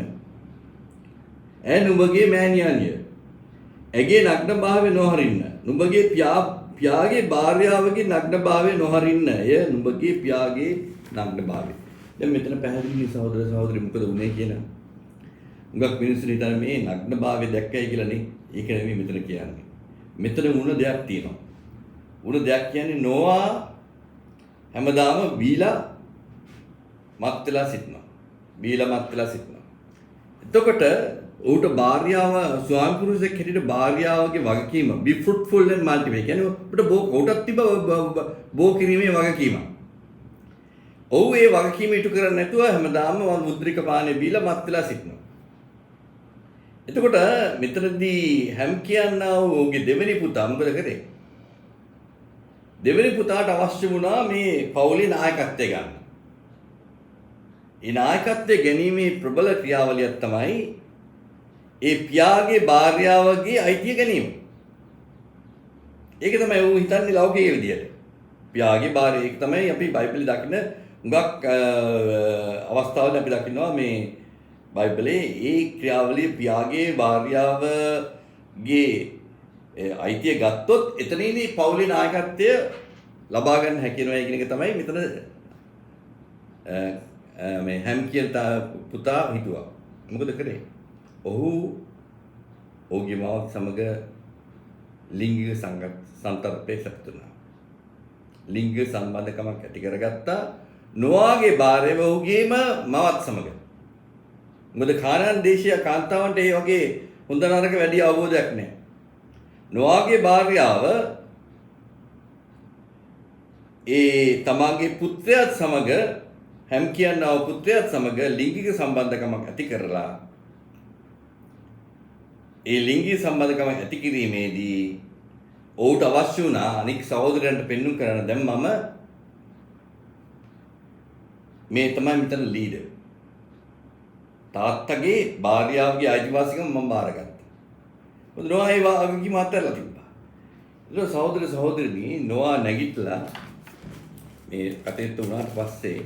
Speaker 1: නුඹගේ මෑණියන්ය. ඇගේ නග්නභාවය නොහරින්න. නුඹගේ පියාගේ භාර්යාවගේ නග්නභාවය නොහරින්න. එය නුඹගේ පියාගේ නග්නභාවය. දැන් මෙතන පැහැදිලි සහෝදර සහෝදරි මොකද උනේ කියන. උඟක් මිනිස්සු හිතන්නේ මේ නග්නභාවය දැක්කයි කියලා නේ. ඒක නෙමෙයි මෙතන කියන්නේ. මෙතන වුණ දෙයක් තියෙනවා. වුණ දෙයක් කියන්නේ නොවා හැමදාම බීලා මත් වෙලා සිටිනවා. බීලා මත් වෙලා සිටිනවා. එතකොට ඌට භාර්යාව ස්වාමි පුරුෂයෙක් හැටියට භාර්යාවගේ වගකීම be fruitful and multiply. කියන්නේ ඌට ඌටත් තිබ්බ බෝ කිරීමේ වගකීම. ඔව් ඒ වගකීම ඉටු කරන්නේ නැතුව හැමදාම මුද්‍රික පානේ බීලා මත් වෙලා සිටිනවා. එතකොට මෙතනදී හැම් කියන්නා වූ ඔහුගේ දෙවෙනි පුතා මොකද කරේ? දෙවෙනි පුතාට අවශ්‍ය වුණා මේ පවුලේ නායකත්වය ගන්න. ඒ නායකත්වය ගැනීමේ ප්‍රබල ක්‍රියාවලියක් තමයි ඒ පියාගේ භාර්යාවගේ අයිතිය ගැනීම. ඒක තමයි ඌ හිතන්නේ ලෞකික විදියට. පියාගේ භාර්යාව ඒක තමයි අපි බයිබලයේ දකින හුඟක් අවස්ථාවල අපි දකිනවා මේ බයිබලයේ ඒ ක්‍රියාවලිය පියාගේ භාර්යාවගේ අයිතිය ගත්තොත් එතනදී පවුලේ නායකත්වය ලබා ගන්න හැකි වෙනවා කියන එක තමයි මෙතන මේ හැම් කියන පුතා හිතුවා. මොකද කරේ? ඔහු ඔහුගේ මාවත් සමග ලිංගික සංතරපේ සැපතුණා. ලිංගික සම්බන්ධකමක් ඇති කරගත්තා නොආගේ භාර්යාව ඔහුගේම මාවත් සමග. මොකද කානාන් දේශීය කාන්තාවන්ට ඒ වගේ හොඳ නරක වැඩි අවබෝධයක් නැහැ. නොආගේ භාර්යාව ඒ තමාගේ පුත්‍රයාත් සමග හැම් කියනවා පුත්‍රයාත් සමග ලිංගික සම්බන්ධකමක් ඇති කරලා ඒ ලිංගික සම්බන්ධකම ඇති කිරීමේදී ඔහුට අවශ්‍ය වුණා අනික් සහෝදරයන්ට පෙන්වන්න කරන දැන් මම මේ තමයි මෙතන ලීඩර්. තාත්තගේ භාර්යාවගේ අයිතිවාසිකම මම බාරගත්තා. මොකද නොආ ඒ වගකීම අත්හැරලා තිබ්බා. ඒක සහෝදර සහෝදරිනී නොආ නැගිටලා මේ කටයුතු වුණාට පස්සේ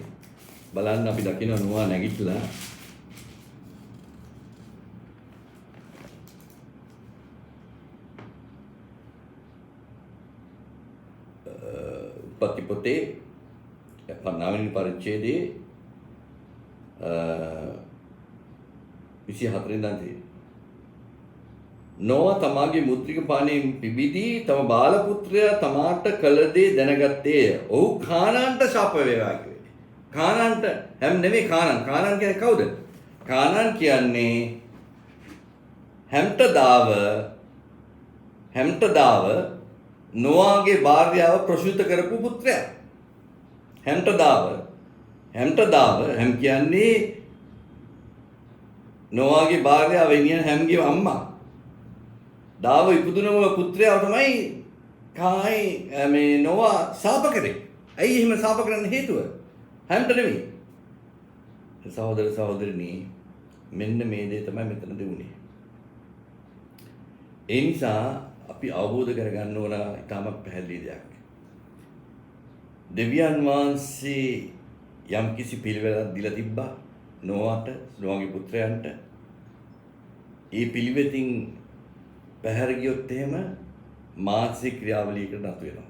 Speaker 1: බලන්න අපි දකිනවා නොආ නැගිටලා උපති පොතේ 9 වෙනි පරිච්ඡේදයේ 24 වෙනිදා නොවා තමාගේ මුද්‍රික පානයෙන් පිබිදී තම බාල පුත්‍රයා තමාට කළ දේ දැනගත්තේය. ඔහු කානාන්ට ශාප වේවා කිව්වේ. කානාන්ට හැම නෙමෙයි කානාන්. කානාන් කියන්නේ කවුද? කානාන් කියන්නේ හැම්ටදාව නොවාගේ භාර්යාව ප්‍රසූත කරපු පුත්‍රයා. හැම්ටදාව හැම් කියන්නේ නොවාගේ භාර්යාව වෙනියන් හැම්ගේ අම්මා. දාව ඉපදුනම පුත්‍රයාව තමයි මේ නොවා ශාප කරේ. ඇයි එහෙම ශාප කරන්න හේතුව? හැම්ට නෙමෙයි. සහෝදර සහෝදරිනී මෙන්න මේ දේ තමයි මෙතනදී වුනේ. ඒ නිසා අපි අවබෝධ කරගන්න ඕන ඉතාමත් පැහැදිලි දෙයක්. දෙවියන් වහන්සේ යම් කිසි පිළිවෙලක් දීලා තිබ්බා නොවාට නොවාගේ පුත්‍රයන්ට. ඒ පිළිවෙතින් පැහැර ගියොත් එහෙම මානසික ක්‍රියාවලියකට නතු වෙනවා.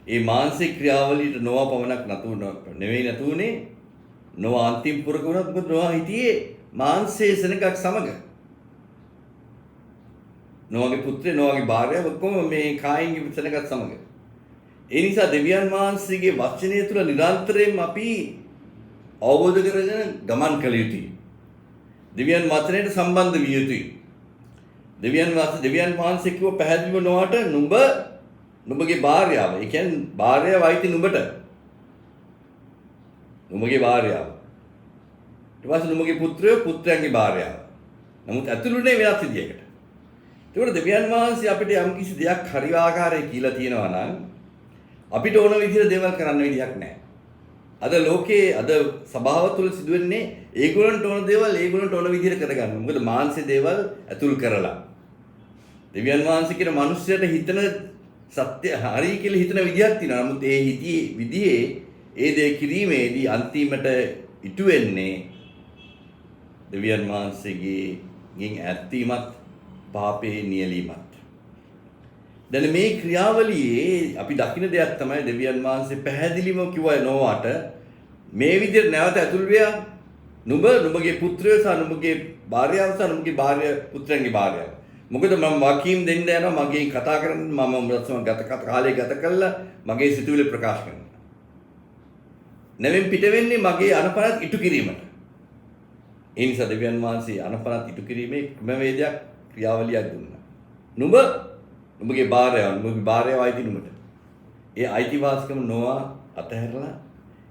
Speaker 1: ඒ මානසික ක්‍රියාවලියට නොවා පමණක් නතු නෙවෙයි නොවා අන්තිම පුරක වුණත් මොකද නොවා හිටියේ මාංශයේ සෙනගක් සමග. නොවාගේ පුත්‍රය නොවාගේ භාර්යාව ඔක්කොම මේ කායින්ගේ සෙනගක් සමග. ඒ නිසා දෙවියන් වහන්සේගේ වචනය තුළ නිරන්තරයෙන් අපි අවබෝධ කරගෙන ගමන් කළ යුතුයි. දෙවියන් වචනයට සම්බන්ධ විය යුතුයි. දෙවියන් වහන්සේ කිව්ව පැහැදිලිව නොවට නුඹගේ භාර්යාව. ඒ කියන්නේ භාර්යාව අයිති නුඹට. නුඹගේ භාර්යාව. ඊට පස්සේ නුඹගේ පුත්‍රයෝ පුත්‍රයන්ගේ භාර්යාව. නමුත් ඇතුළුනේ වෙනත් විදියකට. ඒකට දෙවියන් වහන්සේ අපිට යම් කිසි දෙයක් හරි ආකාරයේ කියලා තියෙනවා නම් අපිට ඕන විදිහට දේවල් කරන්න විදියක් නැහැ. අද ලෝකයේ අද සභාව තුළ සිදුවෙන්නේ ඒගොල්ලන්ට ඕන දේවල් ඒගොල්ලන්ට ඕන විදිහට කරගන්න. මොකද මානසික දේවල් ඇතුල් කරලා. දෙවියන් වහන්සේ කියන මිනිස්සුන්ට හිතන සත්‍ය හරි කියලා හිතන විදියක් තියෙනවා. නමුත් ඒ විදිහේ ඒ දේ කිරීමේදී අන්තිමට ඉටු වෙන්නේ දෙවියන් වහන්සේගෙන් ඈත්වීමත් පාපේ නියැලීමත්. දැන් මේ ක්‍රියාවලියේ අපි දකින දෙයක් තමයි දෙවියන් වහන්සේ පැහැදිලිවම කිව්වා නොවාට මේ විදිහට නැවත ඇතුල් වෙලා නුඹගේ පුත්‍රයෝ සහ නුඹගේ භාර්යාව සහ නුඹගේ පුත්‍රයන්ගේ භාර්යාව මොකද මම වකීම් දෙන්න යනවා මගේ කතා කරන්න මම උඹලත් කාලය ගත කළා මගේ සිතුවිලි ප්‍රකාශ කරනවා. නැවෙන් පිට වෙන්නේ මගේ අනපනත් ඉටු කිරීමට. ඒ නිසා දෙවියන් වහන්සේ අනපනත් ඉටු කිරීමේ ක්‍රමවේදයක් ක්‍රියාවලියක් දුන්නා. නුඹගේ භාර්යාව අයිති නුඹට. ඒ අයිතිවාසිකම නොවා අතහැරලා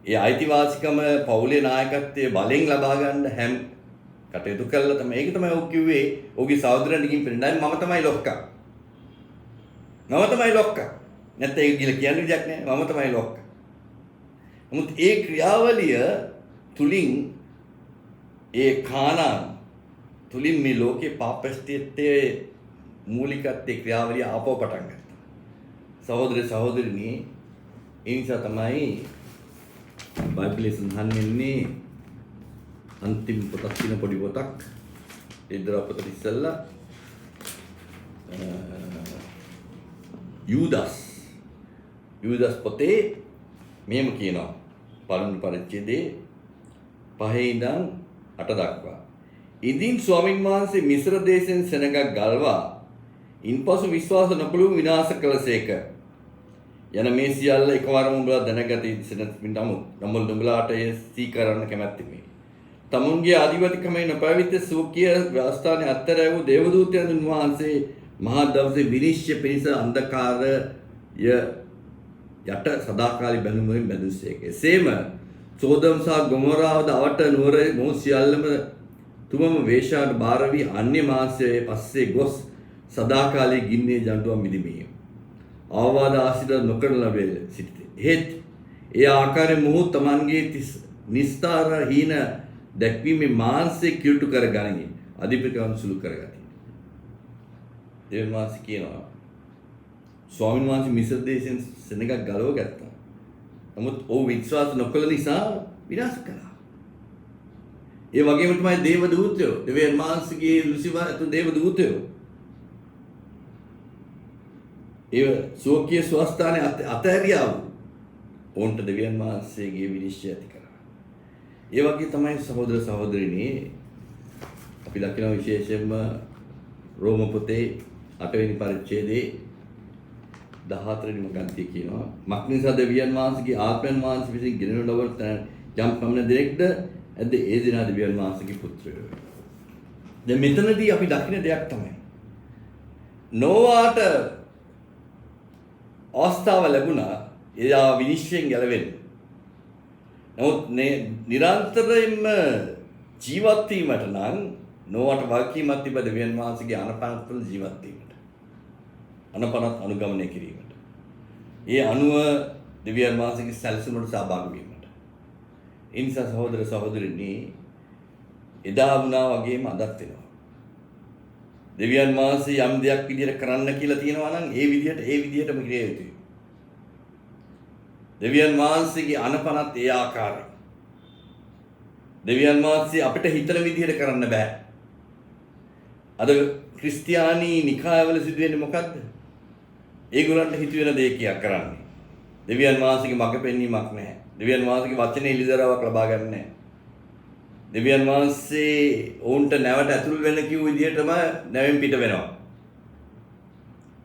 Speaker 1: ඒ අයිතිවාසිකම පවුලේ නායකත්වයේ බලෙන් ලබා ගන්න හැම කටයුතු කළා තමයි. ඒක තමයි ඔව් කිව්වේ. ඔහුගේ සහෝදරයන්ගෙන් පෙන්නන්නේ මම තමයි ලොක්කා. නැත්නම් ඒක කියලා කියන්න විදියක් නැහැ. මම තමයි ලොක්කා. නමුත් ඒ ක්‍රියාවලිය තුලින් ඒ කානාන් තුලින් මේ ලෝකේ පාපස්තිත්වයේ මූලිකත්වයේ ක්‍රියාවලිය ආපහු පටන් ගත්තා. සහෝදරනි ඒ නිසා තමයි බයිබලයේ සඳහන් වෙන්නේ අන්තිම පොතක් තියෙන පොඩි පොතක් ඉදරා පොතට ඉස්සෙල්ලා යූදස් පොතේ මෙහෙම කියනවා පළවෙනි පරිච්ඡේදයේ 5 ඉඳන් 8 දක්වා. ඉදින් ස්වාමින් වහන්සේ මිස්ර දේශයෙන් සෙනගක් ගල්වා ඉන්පසු විශ්වාස නොකළු විනාශ කළසේක. යන මේ සියල්ල එකවරම උඹලා දැනගත යුතුයි. නමුත් උඹලාට ඒ සීකරන්න කැමැත්තෙමි. තමුන්ගේ ආධිපතිකමේ නොපැවිද්ද සූකිය ව්‍යවස්ථානයේ අත්තර වූ දේවදූතයන් වහන්සේ මහා දවසේ විනිශ්චය පිණිස අන්ධකාරය යට සදාකාලී බැඳුමින් බැඳුසේක. එසේම සෝදම් සහ ගොමොරාවද අවට නුවර මොහු සියල්ලම තුමම වේශාට බාර වී අන්‍ය මාංශයේ පස්සේ ගොස් සදාකාලී ගින්නේ ජඬුවම් මිදිමි. ආවාද ආශිර්වාද නොකරන ලැබෙල සිටිතේ. එහෙත් ඒ ආකාරයෙන් මොහු තමන්ගේ නිස්තාර හීන දැක්වීමේ මාංශය කිලුටු කර ගනිමි. අධිපතිකම් සුළු කරගති. දෙවියන් වහන්සේ කියනවා ස්වාමීන් වහන්සේ මිස්ර දේශයෙන් සෙනගක් ගලව ගත්තා. නමුත් ඔහු විශ්වාස නොකළ නිසා විනාශ කළා. ඒ වගේම තමයි දේව දූතයෝ, දෙවියන් වහන්සේගේ ලුසිෆර් අතු දේව දූතයෝ. ඒ සෝකිය ස්වස්ථානයේ අතහැරියා වූ ඔවුන්ට දෙවියන් වහන්සේගේ විනිශ්චය ඇති කරා. ඒ වගේ තමයි සහෝදරිනි අපි දකිනවා විශේෂයෙන්ම රෝම පොතේ 8 වෙනි පරිච්ඡේදයේ 14 වෙනි ගන්තිය කියනවා මක්නිසා දෙවියන් වහන්සේගේ ආත්මයන් වහන්සේ විසින් ගෙනනු ලබන යම් පමණ දෙයක්ද ඇද්ද ඒ දිනා දෙවියන් වහන්සේගේ පුත්‍රයෝ. දැන් මෙතනදී අපි දකින දෙයක් තමයි නෝවාට අවස්ථාව ලැබුණා එයා විනිශ්චයෙන් ගැලවෙන්න. නමුත් නිරන්තරයෙන්ම ජීවත් වීමට නම් නෝවාට වගකීමක් තිබ්බ දෙවියන් වහන්සේගේ අනපනත් වල ජීවත් වීමට. අනපනත් අනුගමනය කිරීමට. ඒ අනුව දෙවියන් වහන්සේගේ සැලසුමට සහභාගී වීමට. ඒ නිසා සහෝදරිනි එදා වුණා වගේම අදත් වෙනවා. දෙවියන් වහන්සේ යම් දෙයක් විදියට කරන්න කියලා තියෙනවා නම් ඒ විදියටම ක්‍රියා යුතුයි. දෙවියන් වහන්සේගේ අනපනත් ඒ ආකාරයි. දෙවියන් වහන්සේ අපිට හිතන විදියට කරන්න බෑ. අද ක්‍රිස්තියානි නිකායවල සිදුවෙන්නේ මොකද්ද? ඒගොල්ලන්ට හිතුවෙන දේ කියක් කරන්නේ. දෙවියන් වහන්සේගේ මඟ පෙන්වීමක් නැහැ. දෙවියන් වහන්සේගේ වචනේ ඉලිදරාවක් ලබා ගන්න නැහැ. දෙවියන් වහන්සේ ඔවුන්ට නැවට ඇතුල් වෙන්න කිව්ව විදිහටම නැවෙන් පිට වෙනවා.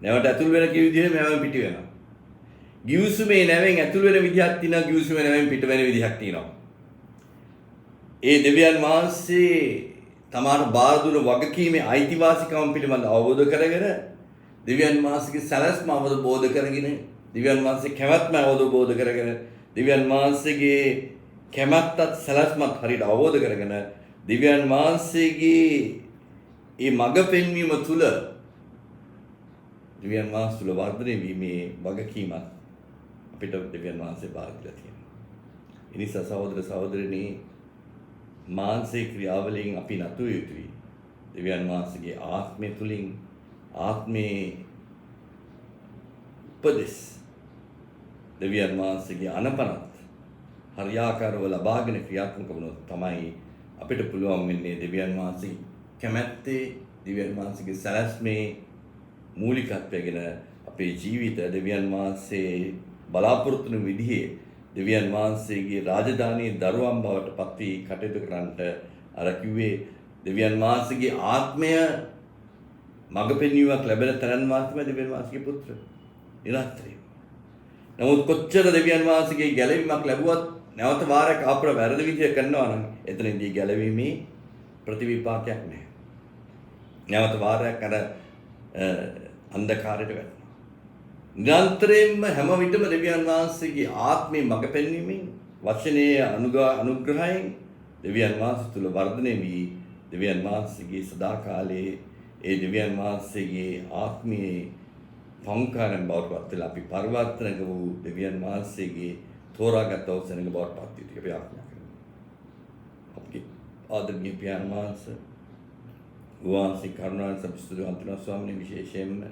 Speaker 1: නැවට ඇතුල් වෙන කිව්ව විදිහට නැවෙන් පිට වෙනවා. ගිවිසුමේ නැවෙන් ඇතුල් වෙන විදිහක් තියෙනවා, ගිවිසුමේ නැවෙන් පිට වෙන විදිහක් තියෙනවා. ඒ දෙවියන් වහන්සේ තමාට බාර දුන වගකීමේ අයිතිවාසිකම් පිළිබඳ අවබෝධ කරගෙන දෙවියන් වහන්සේගේ සැලැස්ම අවබෝධ කරගෙන දෙවියන් වහන්සේ කැමැත්ම අවබෝධ කරගෙන දෙවියන් වහන්සේගේ කැමැත්තත් සැලැස්මත් හරියට අවබෝධ කරගෙන දෙවියන් වහන්සේගේ මේ මඟ පෙන්වීම තුළ දෙවියන් වහන්සේ තුළ වර්ධනය වීමේ වගකීමත් අපිට දෙවියන් වහන්සේ බාර දීලා තියෙනවා. ඒ නිසා සහෝදරිනි මානසික ක්‍රියාවලින් අපි නතු යුතුයි. දෙවියන් වහන්සේගේ ආත්මය තුලින් ආත්මේ උපදෙස් දෙවියන් වහන්සේගේ අනපනත් හරියාකාරව ලබාගෙන ක්‍රියාත්මක වුණොත් තමයි අපිට පුළුවන් වෙන්නේ දෙවියන් වහන්සේ කැමැත්තේ දෙවියන් වහන්සේගේ සැලැස්මේ මූලිකත්වයෙන් අපේ ජීවිත දෙවියන් වහන්සේ බලාපොරොත්තු වන විදිහේ දෙවියන් වහන්සේගේ රාජධානියේ දරුවන් බවට පත් වී කටයුතු කරන්නට අර කිව්වේ දෙවියන් වහන්සේගේ ආත්මය මඟ පෙන්වීමක් ලැබෙන තරන් වාස්තම දෙවියන් වහන්සේගේ පුත්‍ර නිරන්තරයෙන්. නමුත් කොච්චර දෙවියන් වහන්සේගේ ගැලවීමක් ලැබුවත් නැවත වාරයක් අපර වැරදි විදිය කරනවා නම් එතනදී ගැලවීමේ ප්‍රතිවිපාකයක් නැහැ. නැවත වාරයක් අර අන්ධකාරයට වැටෙනවා. නිරන්තරයෙන්ම හැම විටම දෙවියන් වහන්සේගේ ආත්මේ මඟ පෙන්වීමෙන් වචනයේ අනුග්‍රහයෙන් දෙවියන් වහන්සේ තුල වර්ධනය වී දෙවියන් වහන්සේගේ සදාකාලයේ ඒ දෙවියන් වහන්සේගේ ආත්මයේ පංකාරන් බවට පත් වෙලා අපි පරිවර්තනක වූ දෙවියන් වහන්සේගේ තෝරාගත් අවසනක බවට පත් වී අපි ආත්මා කරනවා. අපගේ ආදරණීය පියාණන් වහන්සේ වහන්සේ කරුණාවෙන් සම්පූර්ණ ස්වාමීන් විශේෂයෙන්ම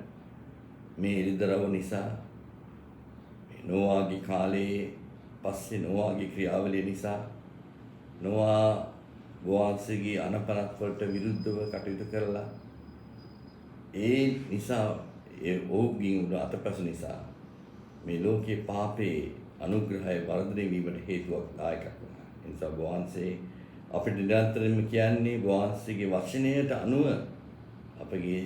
Speaker 1: මේ ඉරිදරව නිසා නොවාගේ කාලයේ පස්සේ නොවාගේ ක්‍රියාවලිය නිසා නොවා වහන්සේගේ අනපනත් වලට විරුද්ධව කටයුතු කරලා ඒ නිසා ඒ ඔහුගෙන් උඩ අතපස නිසා මේ ලෝකයේ පාපේ අනුග්‍රහය වර්ධනය වීමට හේතුවක් දායකයක් වුණා. ඒ නිසා වහන්සේ අපිට නිරන්තරයෙන්ම කියන්නේ වහන්සේගේ වචනයට අනුව අපගේ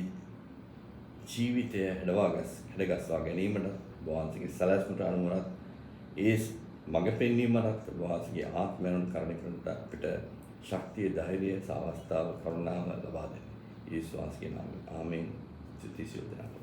Speaker 1: ජීවිතය හැඩගස්වා ගැනීමට වහන්සේගේ සැලැස්මට අනුවනත් ඒ මඟ පෙන්වීමට වහන්සේගේ ආත්මයන් කරණය කරන්නට අපිට ශක්තිය ධෛර්යය සාවස්ථාව කරුණාව ලබා දෙන්න. යේසුස් වහන්සේගේ නාමයෙන් ආමෙන්. සිතී සියලු දෙනා